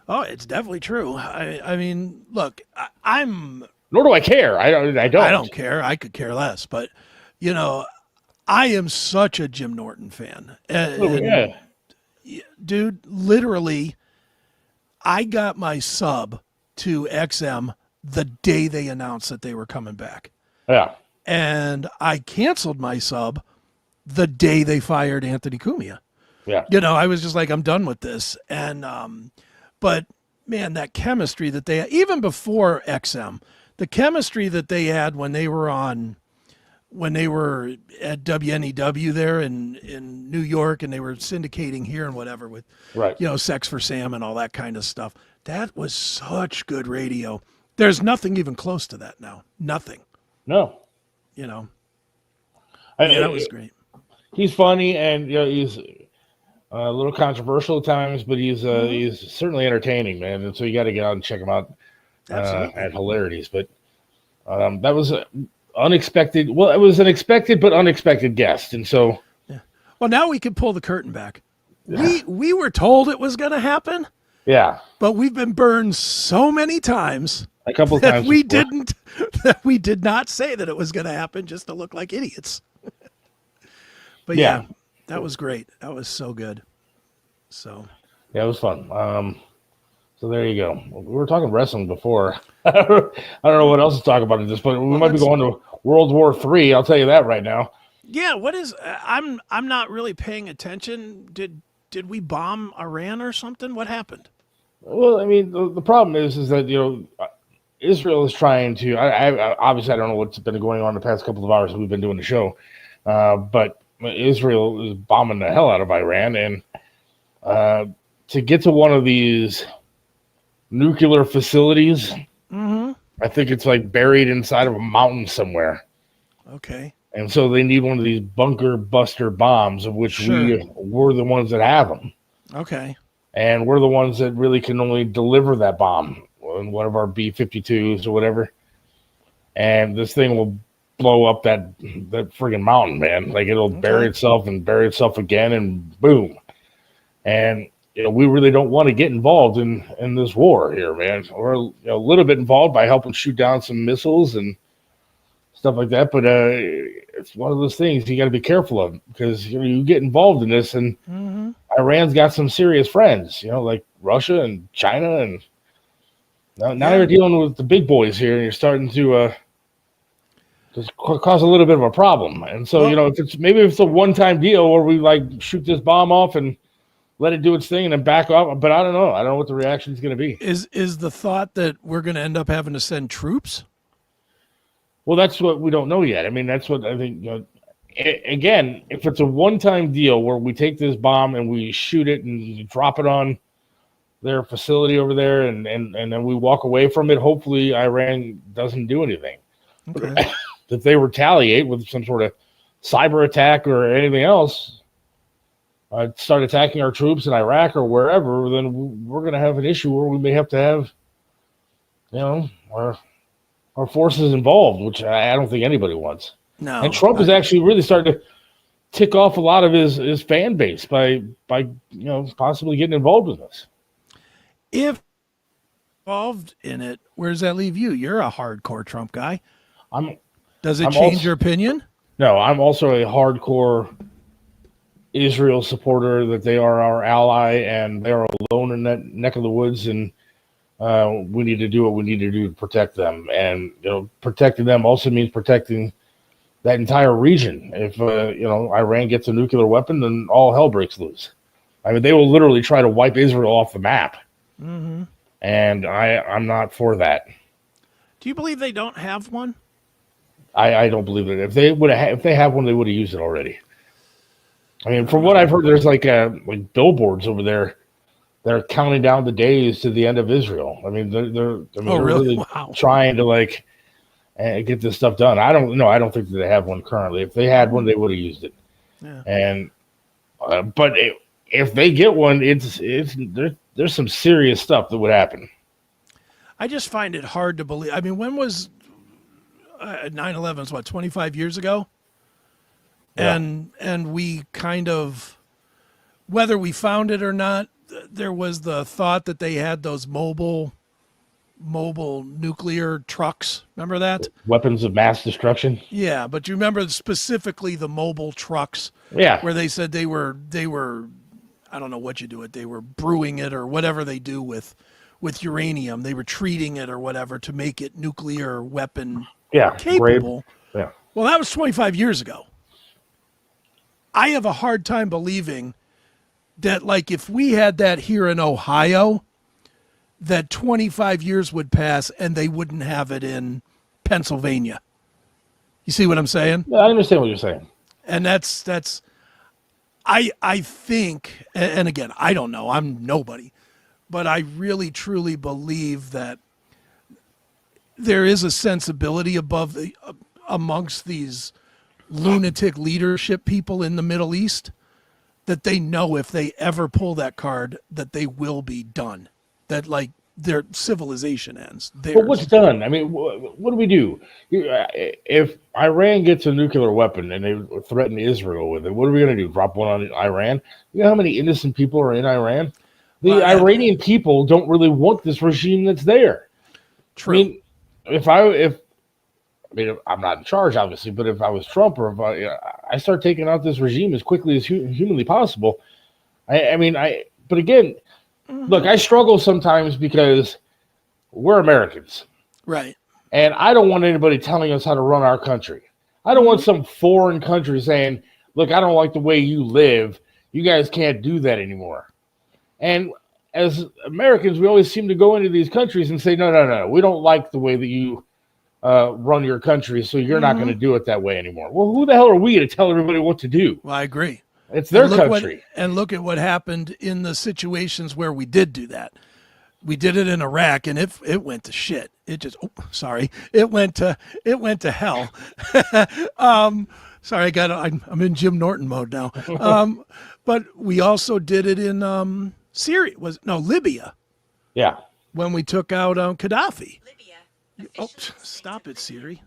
Oh, it's definitely true. I mean, look, I'm... Nor do I care. I don't. I don't care. I could care less. But, you know, I am such a Jim Norton fan. Yeah. Dude, literally, I got my sub to XM the day they announced that they were coming back. Yeah. And I canceled my sub the day they fired Anthony Cumia. Yeah. You know, I was just like, I'm done with this. And, but man, that chemistry that they, even before XM, the chemistry that they had when they were at WNEW there in New York, and they were syndicating here and whatever with, you know, Sex for Sam and all that kind of stuff. That was such good radio. There's nothing even close to that now. Nothing. No. You know. That was great. He's funny, and you know, he's a little controversial at times, but he's certainly entertaining, man. And so you got to get out and check him out at Hilarities. But that was unexpected. Well, it was an expected but unexpected guest, and so. Yeah. Well, now we can pull the curtain back. We were told it was going to happen. Yeah. But we've been burned so many times. A couple of times that we did not say that it was going to happen just to look like idiots. But yeah, that was great. That was so good. So yeah, it was fun. So there you go. We were talking wrestling before. I don't know what else to talk about at this point. We might be going to World War III. I'll tell you that right now. Yeah. What is? I'm not really paying attention. Did we bomb Iran or something? What happened? Well, I mean, the problem is that, you know, Israel is trying to. I obviously I don't know what's been going on the past couple of hours we've been doing the show, but Israel is bombing the hell out of Iran, and to get to one of these nuclear facilities, I think it's like buried inside of a mountain somewhere. Okay. And so they need one of these bunker buster bombs, of which we're the ones that have them. Okay. And we're the ones that really can only deliver that bomb in one of our B-52s or whatever. And this thing will blow up that friggin' mountain, man. Like, it'll bury itself and bury itself again, and boom. And we really don't want to get involved in this war here, man. We're a little bit involved by helping shoot down some missiles and stuff like that, but it's one of those things you got to be careful of, because you get involved in this, and Iran's got some serious friends, like Russia and China, and now you're dealing with the big boys here, and you're starting to just cause a little bit of a problem. And so, if it's a one-time deal where we like shoot this bomb off and let it do its thing and then back off, but I don't know. I don't know what the reaction is going to be. Is the thought that we're going to end up having to send troops? Well, that's what we don't know yet. I mean, that's what I think. Again, if it's a one-time deal where we take this bomb and we shoot it and drop it on their facility over there, and then we walk away from it, hopefully Iran doesn't do anything. Okay. If they retaliate with some sort of cyber attack or anything else, start attacking our troops in Iraq or wherever, then we're going to have an issue where we may have to have, our forces involved, which I don't think anybody wants. No. And Trump is actually really starting to tick off a lot of his fan base by possibly getting involved in this. If involved in it, where does that leave you? You're a hardcore Trump guy. Does it change your opinion? No, I'm also a hardcore Israel supporter, that they are our ally and they are alone in that neck of the woods, and we need to do what we need to do to protect them. And protecting them also means protecting that entire region. If Iran gets a nuclear weapon, then all hell breaks loose. I mean, they will literally try to wipe Israel off the map. Mm-hmm. And I'm not for that. Do you believe they don't have one? I don't believe it. If they have one, they would have used it already. I mean, from what I've heard, there's like billboards over there. They're counting down the days to the end of Israel. I mean, they're really trying to get this stuff done. I don't think that they have one currently. If they had one, they would have used it. Yeah. And but if they get one, there's some serious stuff that would happen. I just find it hard to believe. I mean, when was 9/11? Was what, 25 years ago? Yeah. And we kind of, whether we found it or not, there was the thought that they had those mobile nuclear trucks. Remember that? Weapons of mass destruction. Yeah, but you remember specifically the mobile trucks? Yeah. Where they said they were I don't know what you do it. They were brewing it or whatever they do with uranium. They were treating it or whatever to make it nuclear weapon capable. Yeah. Well, that was 25 years ago. I have a hard time believing that, if we had that here in Ohio, that 25 years would pass and they wouldn't have it in Pennsylvania. You see what I'm saying? Yeah, I understand what you're saying. And that's I think, and again, I don't know, I'm nobody, but I really truly believe that there is a sensibility amongst these lunatic leadership people in the Middle East, that they know if they ever pull that card, that they will be done. That their civilization ends. But what's done? I mean, what do we do? If Iran gets a nuclear weapon and they threaten Israel with it, what are we going to do? Drop one on Iran? You know how many innocent people are in Iran? The Iranian people don't really want this regime that's there. True. I mean, I'm not in charge, obviously, but if I was Trump, or if I start taking out this regime as quickly as humanly possible, but again, look, I struggle sometimes because we're Americans. Right. And I don't want anybody telling us how to run our country. I don't want some foreign country saying, look, I don't like the way you live. You guys can't do that anymore. And as Americans, we always seem to go into these countries and say, no, we don't like the way that you run your country, so you're not going to do it that way anymore. Well, who the hell are we to tell everybody what to do? Well, I agree. It's their country. And look at what happened in the situations where we did do that. We did it in Iraq, and it went to shit. It went to hell. Sorry, I'm in Jim Norton mode now. But we also did it in Libya. Yeah. When we took out Gaddafi. Oh, stop it, Siri.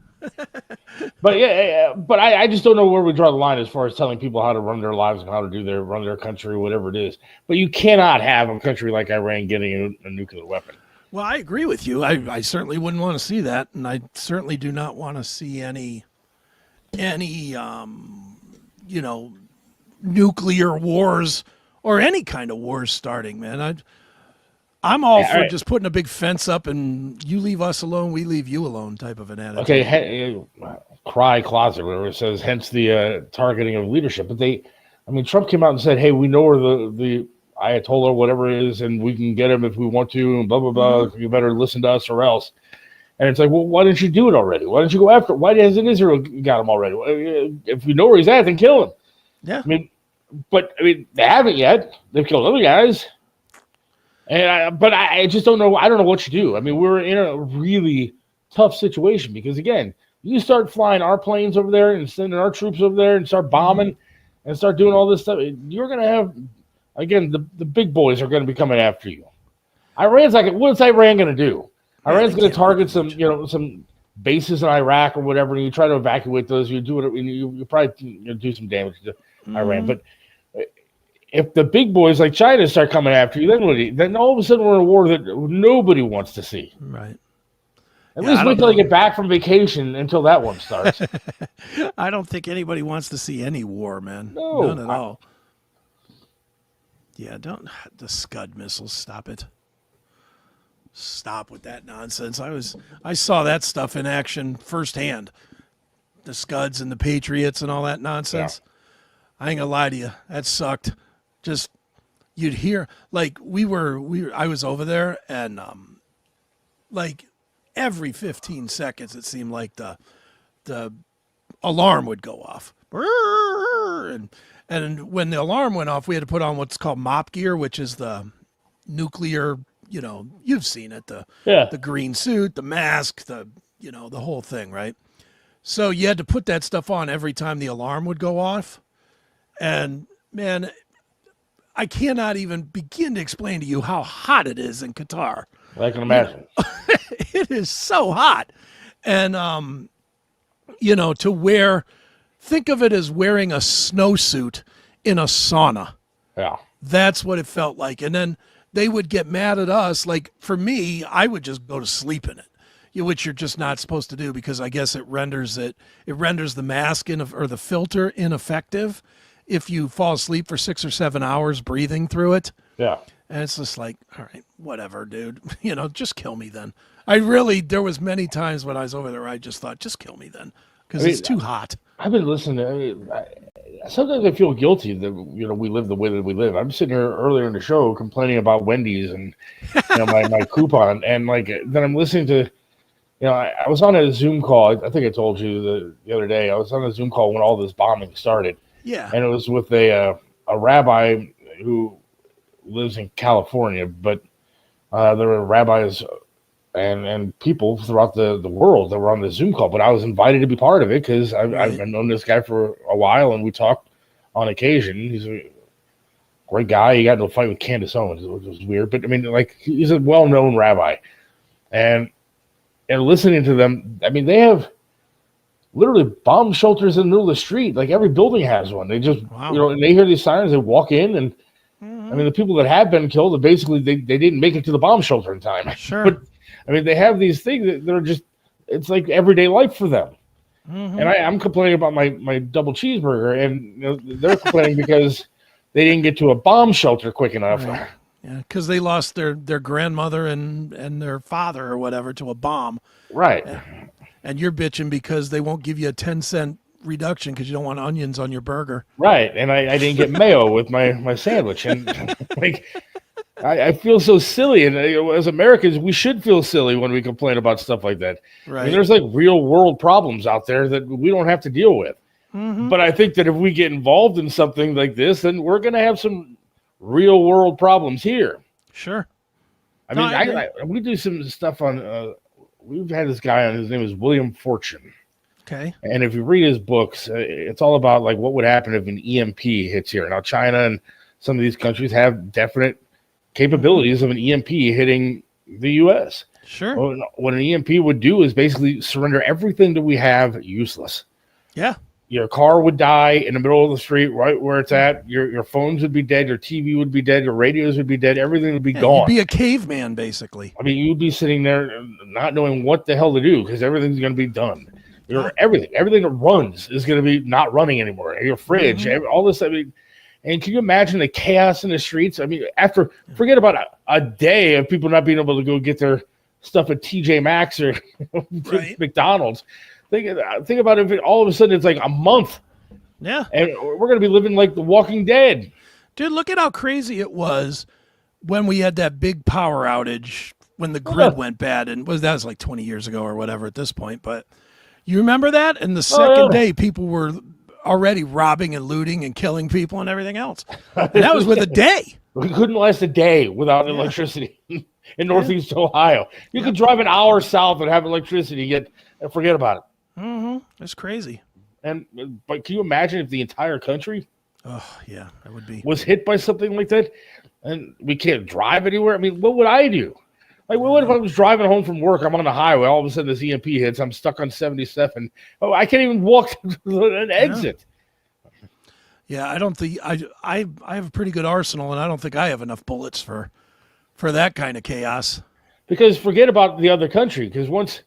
But I just don't know where we draw the line as far as telling people how to run their lives and how to run their country, whatever it is. But you cannot have a country like Iran getting a nuclear weapon. Well, I agree with you. I certainly wouldn't want to see that, and I certainly do not want to see any nuclear wars or any kind of wars starting, man. I'm all for just putting a big fence up and you leave us alone, we leave you alone type of an attitude. Okay, cry closet, where it says, hence the targeting of leadership. But Trump came out and said, hey, we know where the Ayatollah, whatever it is, and we can get him if we want to, and blah, blah, blah. You better listen to us or else. And it's like, well, why didn't you do it already? Why didn't you go after him? Why hasn't Israel got him already? If you know where he's at, then kill him. Yeah. They haven't yet. They've killed other guys. But I just don't know. I don't know what you do. We're in a really tough situation because, again, you start flying our planes over there and sending our troops over there and start bombing and start doing all this stuff. You're going to have, again, the big boys are going to be coming after you. Iran's like, what's Iran going to do? Iran's going to target some bases in Iraq or whatever, and you try to evacuate those. You do it, and you probably do some damage to Iran. But if the big boys like China start coming after you, then all of a sudden we're in a war that nobody wants to see. Right. At least wait till they get back from vacation until that one starts. I don't think anybody wants to see any war, man. No. None at all. Yeah, the Scud missiles, stop it. Stop with that nonsense. I saw that stuff in action firsthand. The Scuds and the Patriots and all that nonsense. Yeah. I ain't gonna lie to you. That sucked. Just you'd hear like I was over there and like every 15 seconds it seemed like the alarm would go off. And when the alarm went off, we had to put on what's called mop gear, which is the nuclear, you've seen it, the green suit, the mask, the whole thing, right? So you had to put that stuff on every time the alarm would go off. And man, I cannot even begin to explain to you how hot it is in Qatar. I can imagine. It is so hot. And, think of it as wearing a snowsuit in a sauna. Yeah. That's what it felt like. And then they would get mad at us. Like for me, I would just go to sleep in it, which you're just not supposed to do because I guess it renders the mask or the filter ineffective if you fall asleep for 6 or 7 hours breathing through it. Yeah. And it's just like, all right, whatever, dude. Just kill me then. There was many times when I was over there, I just thought, just kill me then because it's too hot. I've been listening sometimes I feel guilty that, we live the way that we live. I'm sitting here earlier in the show complaining about Wendy's and my coupon. And then I'm listening to, I was on a Zoom call. I think I told you the other day, I was on a Zoom call when all this bombing started. Yeah. And it was with a rabbi who lives in California, but there were rabbis and people throughout the world that were on the Zoom call. But I was invited to be part of it because I've known this guy for a while, and we talked on occasion. He's a great guy. He got into a fight with Candace Owens, which was weird. But, he's a well-known rabbi. And listening to them, they have literally bomb shelters in the middle of the street. Like every building has one. They just, and they hear these sirens, they walk in, and the people that have been killed, basically they didn't make it to the bomb shelter in time. Sure. But they have these things that are just, it's like everyday life for them. Mm-hmm. And I'm complaining about my double cheeseburger, and they're complaining because they didn't get to a bomb shelter quick enough. Right. Yeah, because they lost their grandmother and their father or whatever to a bomb. Right. And you're bitching because they won't give you a 10-cent reduction because you don't want onions on your burger. Right. And I didn't get mayo with my sandwich. And I feel so silly, and as Americans, we should feel silly when we complain about stuff like that. Right. I mean, there's like real world problems out there that we don't have to deal with. Mm-hmm. But I think that if we get involved in something like this, then we're going to have some real world problems here. Sure. I No, mean, I agree. we do some stuff on. We've had this guy on. His name is William Fortune. Okay. And if you read his books, it's all about like what would happen if an EMP hits here. Now, China and some of these countries have definite capabilities of an EMP hitting the U.S. Sure. Well, what an EMP would do is basically surrender everything that we have useless. Yeah. Your car would die in the middle of the street, right where it's at. Your phones would be dead. Your TV would be dead. Your radios would be dead. Everything would be gone. You'd be a caveman, basically. I mean, you'd be sitting there not knowing what the hell to do because everything's going to be done. Everything that runs is going to be not running anymore. Your fridge, all this. I mean, and can you imagine the chaos in the streets? I mean, forget about a day of people not being able to go get their stuff at TJ Maxx or McDonald's. Think about if all of a sudden it's like a month. Yeah. And we're going to be living like The Walking Dead. Dude, look at how crazy it was when we had that big power outage when the grid went bad. And that was like 20 years ago or whatever at this point. But you remember that? And the second day, people were already robbing and looting and killing people and everything else. And that was with a day. We couldn't last a day without electricity in Northeast Ohio. You could drive an hour south and have electricity, yet forget about it. Mm-hmm. That's crazy. But can you imagine if the entire country Oh, yeah, that would be. was hit by something like that and we can't drive anywhere? I mean, what would I do? Like, what if I was driving home from work, I'm on the highway, all of a sudden this EMP hits, I'm stuck on 77. Oh, I can't even walk to an exit. Yeah, I don't think I have a pretty good arsenal, and I don't think I have enough bullets for that kind of chaos. Because forget about the other country, because once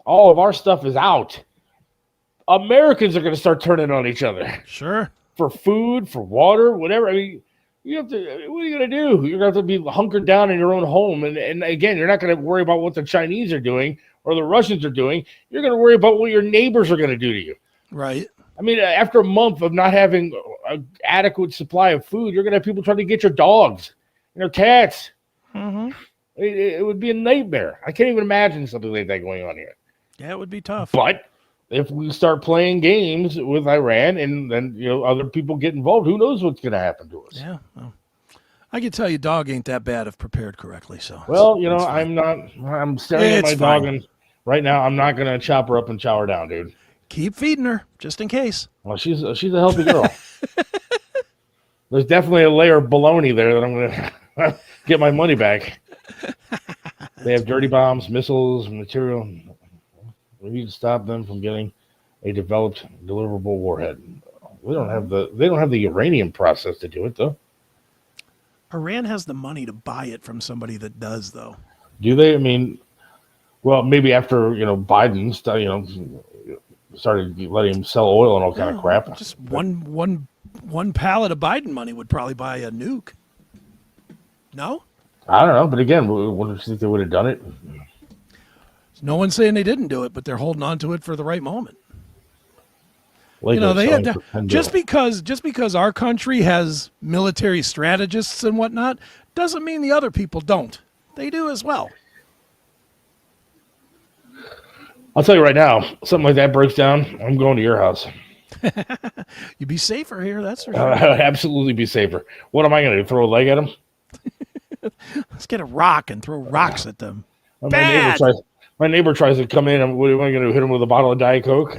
all of our stuff is out, Americans are going to start turning on each other. Sure. For food, for water, whatever. I mean, you have to. What are you going to do? You're going to have to be hunkered down in your own home, and again, you're not going to worry about what the Chinese are doing or the Russians are doing. You're going to worry about what your neighbors are going to do to you. Right. I mean, after a month of not having an adequate supply of food, you're going to have people trying to get your dogs, your cats. Mm-hmm. It would be a nightmare. I can't even imagine something like that going on here. Yeah, it would be tough. But if we start playing games with Iran and then other people get involved, who knows what's going to happen to us? Yeah, well, I can tell you, dog ain't that bad if prepared correctly. So well, I'm staring at my dog, fine. and right now I'm not going to chop her up and chow her down, dude. Keep feeding her just in case. Well, she's a healthy girl. There's definitely a layer of baloney there that I'm going to get my money back. They have dirty bombs, missiles, material. We need to stop them from getting a developed, deliverable warhead. They don't have the uranium process to do it, though. Iran has the money to buy it from somebody that does, though. Do they? I mean, well, maybe after Biden, started letting him sell oil and all kind of crap. Just one pallet of Biden money would probably buy a nuke. No? I don't know, but again, wouldn't you think they would have done it? No one's saying they didn't do it, but they're holding on to it for the right moment. Like They had just because our country has military strategists and whatnot doesn't mean the other people don't. They do as well. I'll tell you right now, something like that breaks down, I'm going to your house. You'd be safer here, that's for sure. I would absolutely be safer. What am I going to do? Throw a leg at him? Let's get a rock and throw rocks at them. Well, Bad. my neighbor tries to come in, and what am I going to do? Hit him with a bottle of Diet Coke?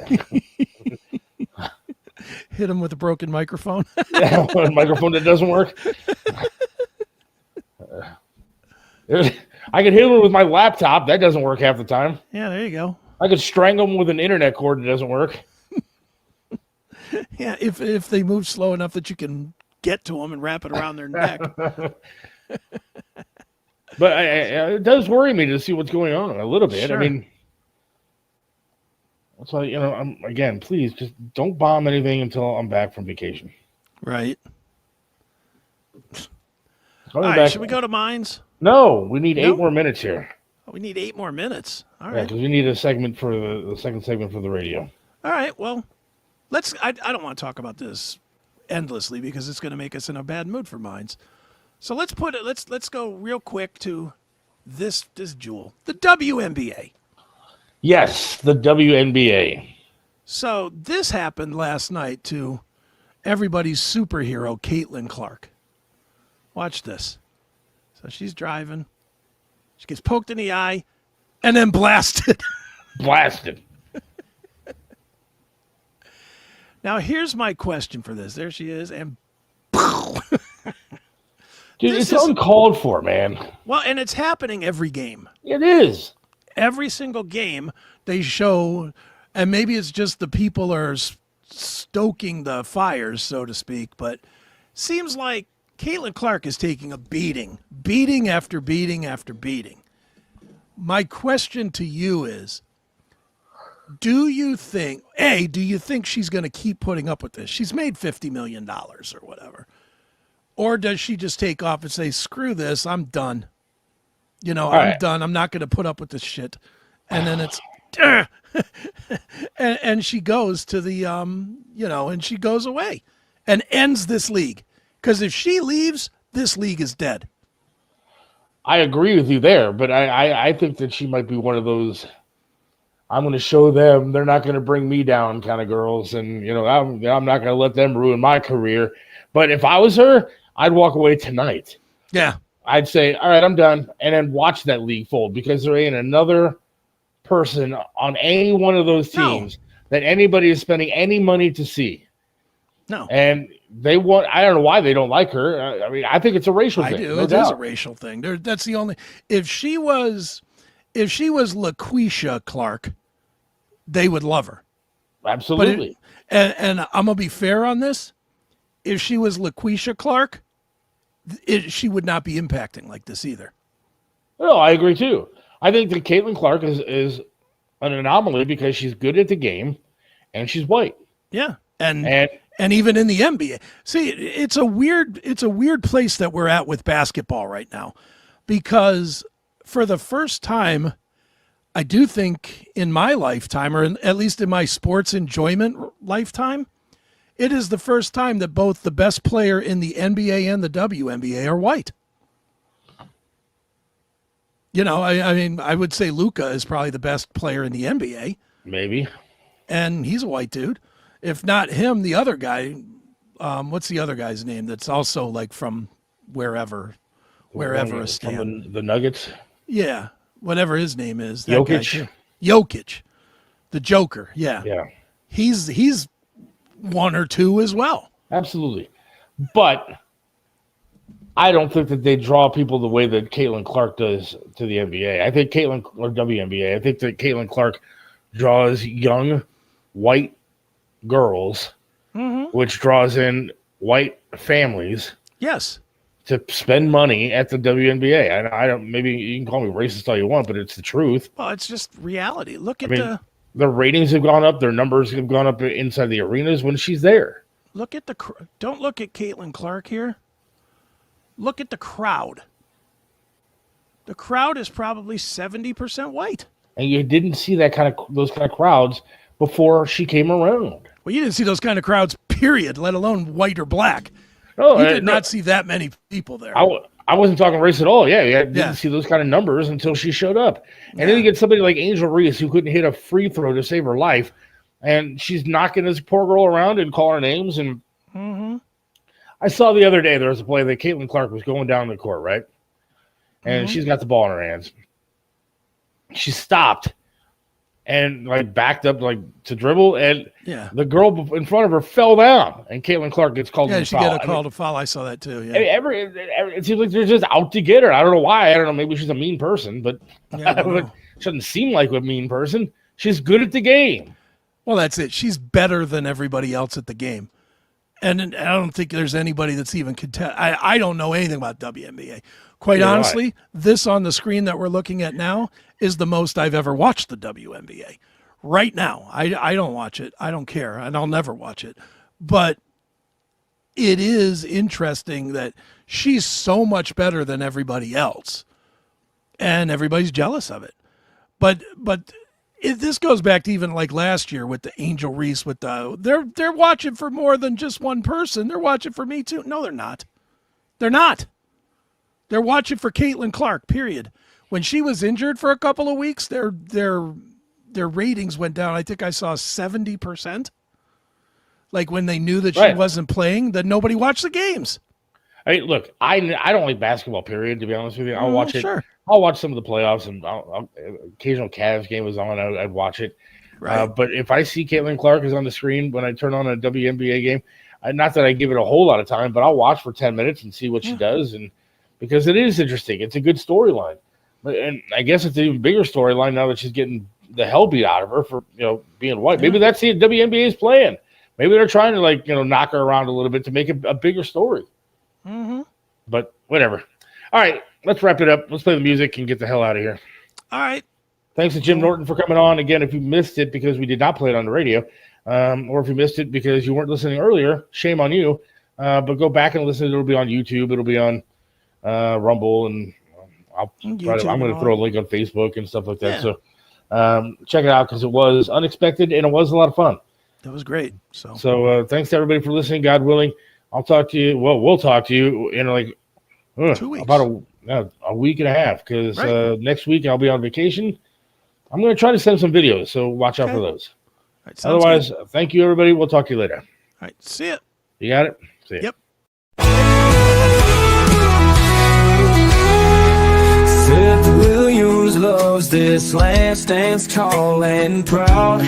Hit him with a broken microphone. Yeah, a microphone that doesn't work. I could hit him with my laptop. That doesn't work half the time. Yeah, there you go. I could strangle him with an internet cord that doesn't work. Yeah, if they move slow enough that you can get to them and wrap it around their neck. But it does worry me to see what's going on a little bit. Sure. I mean, so again, please just don't bomb anything until I'm back from vacation. Right. All right, should we go to mines? No, we need 8 more minutes here. Oh, we need 8 more minutes. All Yeah, right. because we need a segment for the second segment for the radio. All right. Well, I don't want to talk about this endlessly because it's going to make us in a bad mood for mines. So let's go real quick to this jewel, the WNBA. Yes, the WNBA. So this happened last night to everybody's superhero, Caitlin Clark. Watch this. So she's driving. She gets poked in the eye and then blasted. Blasted. Now, here's my question for this. There she is, and Dude, it's uncalled for, man. Well, and it's happening every game. It is. Every single game they show, and maybe it's just the people are stoking the fires, so to speak, but seems like Caitlin Clark is taking a beating after beating after beating. My question to you is, do you think she's going to keep putting up with this? She's made $50 million or whatever. Or does she just take off and say, screw this, I'm done. I'm done. I'm not going to put up with this shit. And then it's, and she goes to the, and she goes away and ends this league. Because if she leaves, this league is dead. I agree with you there, but I think that she might be one of those, I'm going to show them they're not going to bring me down kind of girls. And, I'm not going to let them ruin my career. But if I was her, I'd walk away tonight. Yeah. I'd say, all right, I'm done. And then watch that league fold, because there ain't another person on any one of those teams that anybody is spending any money to see. No. And I don't know why they don't like her. I mean, I think it's a racial thing. I do. No It doubt. is a racial thing. That's the only, if she was LaQuisha Clark, they would love her. Absolutely. And I'm going to be fair on this. If she was LaQuisha Clark, she would not be impacting like this either. No, I agree too. I think that Caitlin Clark is an anomaly because she's good at the game and she's white. Yeah. And even in the NBA. See, it's a weird place that we're at with basketball right now, because for the first time, I do think in my lifetime, or at least in my sports enjoyment lifetime, it is the first time that both the best player in the NBA and the WNBA are white. I mean, I would say Luka is probably the best player in the NBA. Maybe. And he's a white dude. If not him, the other guy, what's the other guy's name that's also like from wherever a stand. From the Nuggets? Yeah, whatever his name is. That Jokic. guy too. Jokic. The Joker, yeah. Yeah. He's one or two as well. Absolutely. But I don't think that they draw people the way that Caitlin Clark does to the NBA. I think WNBA, I think that Caitlin Clark draws young white girls, which draws in white families. Yes. To spend money at the WNBA. And I don't, maybe you can call me racist all you want, but it's the truth. Well, it's just reality. Look at the ratings have gone up, their numbers have gone up inside the arenas when she's there. Don't look at Caitlin Clark here. Look at the crowd. The crowd is probably 70% white. And you didn't see those kind of crowds before she came around. Well, you didn't see those kind of crowds, period, let alone white or black. No, you did not see that many people there. I wasn't talking race at all. Yeah, didn't see those kind of numbers until she showed up. And then you get somebody like Angel Reese who couldn't hit a free throw to save her life, and she's knocking this poor girl around and calling her names. And I saw the other day there was a play that Caitlin Clark was going down the court, right? And she's got the ball in her hands. She stopped and backed up to dribble, and the girl in front of her fell down, and Caitlin Clark gets called to foul. Yeah, she got a call to foul. I saw that too. Yeah. It seems like they're just out to get her. I don't know why. I don't know. Maybe she's a mean person, but she doesn't seem like a mean person. She's good at the game. Well, that's it. She's better than everybody else at the game. And I don't think there's anybody that's even I don't know anything about WNBA. Quite honestly, this on the screen that we're looking at now is the most I've ever watched the WNBA. Right now, I don't watch it. I don't care, and I'll never watch it. But it is interesting that she's so much better than everybody else, and everybody's jealous of it. But this goes back to even like last year with the Angel Reese. They're watching for more than just one person. They're watching for me too. No, they're not. They're not. They're watching for Caitlin Clark, period. When she was injured for a couple of weeks, their ratings went down. I think I saw 70%. Like when they knew that she wasn't playing, that nobody watched the games. Hey, look, I don't like basketball, period, to be honest with you. I'll watch it. Sure. I'll watch some of the playoffs, and occasional Cavs game was on. I'd watch it. Right. But if I see Caitlin Clark is on the screen when I turn on a WNBA game, not that I give it a whole lot of time, but I'll watch for 10 minutes and see what she does, and because it is interesting. It's a good storyline. And I guess it's an even bigger storyline now that she's getting the hell beat out of her for being white. Maybe that's the WNBA is playing. Maybe they're trying to knock her around a little bit to make it a bigger story. Mm-hmm. But whatever. All right, let's wrap it up. Let's play the music and get the hell out of here. All right. Thanks to Jim Norton for coming on. Again, if you missed it because we did not play it on the radio, or if you missed it because you weren't listening earlier, shame on you. But go back and listen. It'll be on YouTube. It'll be on Rumble, and I'm going to throw a link on Facebook and stuff like that. Yeah. So check it out because it was unexpected and it was a lot of fun. That was great. So thanks to everybody for listening. God willing, I'll talk to you. Well, we'll talk to you in 2 weeks. About a week and a half because next week I'll be on vacation. I'm going to try to send some videos, so watch out for those. All right, otherwise, good. Thank you, everybody. We'll talk to you later. All right, see ya. You got it? See ya. Yep. Seth Williams loves this land, stands tall and proud.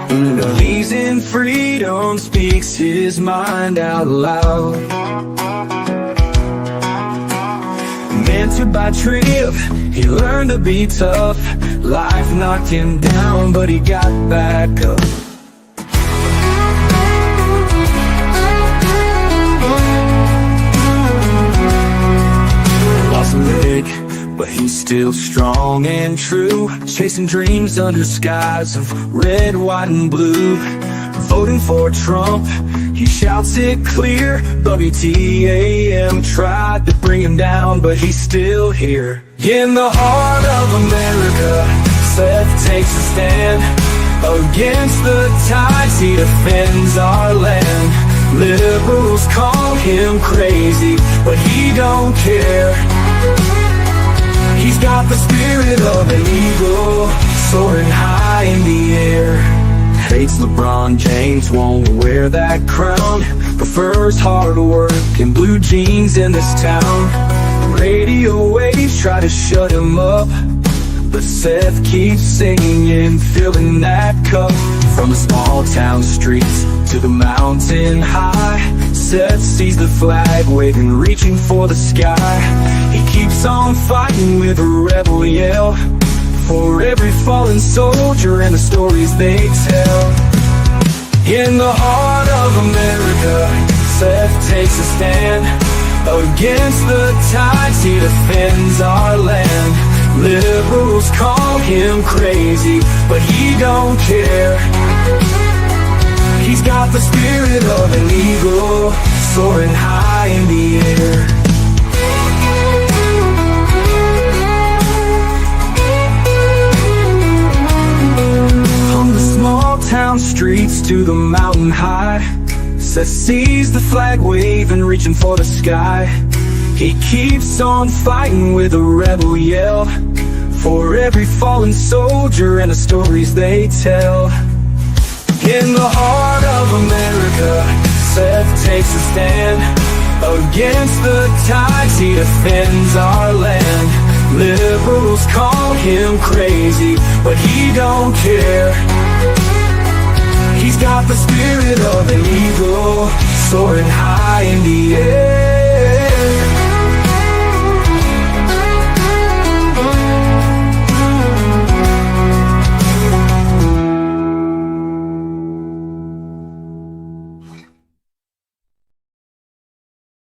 Believes in freedom, speaks his mind out loud. Mentored by Trip, he learned to be tough. Life knocked him down, but he got back up. Lost a leg, but he's still strong and true. Chasing dreams under skies of red, white, and blue. Voting for Trump, he shouts it clear. WTAM tried to bring him down, but he's still here. In the heart of America, Seth takes a stand. Against the tides, he defends our land. Liberals call him crazy, but he don't care. He's got the spirit of an eagle, soaring high in the air. Hates LeBron James, won't wear that crown. Prefers hard work and blue jeans in this town. Radio waves try to shut him up, but Seth keeps singing and filling that cup. From the small town streets to the mountain high, Seth sees the flag waving, reaching for the sky. He keeps on fighting with a rebel yell, for every fallen soldier and the stories they tell. In the heart of America, Seth takes a stand. Against the tides, he defends our land. Liberals call him crazy, but he don't care. He's got the spirit of an eagle, soaring high in the air. From the small town streets to the mountain high, Seth sees the flag waving, reaching for the sky. He keeps on fighting with a rebel yell, for every fallen soldier and the stories they tell. In the heart of America, Seth takes a stand. Against the tides, he defends our land. Liberals call him crazy, but he don't care. He's got the spirit of an eagle, soaring high in the air.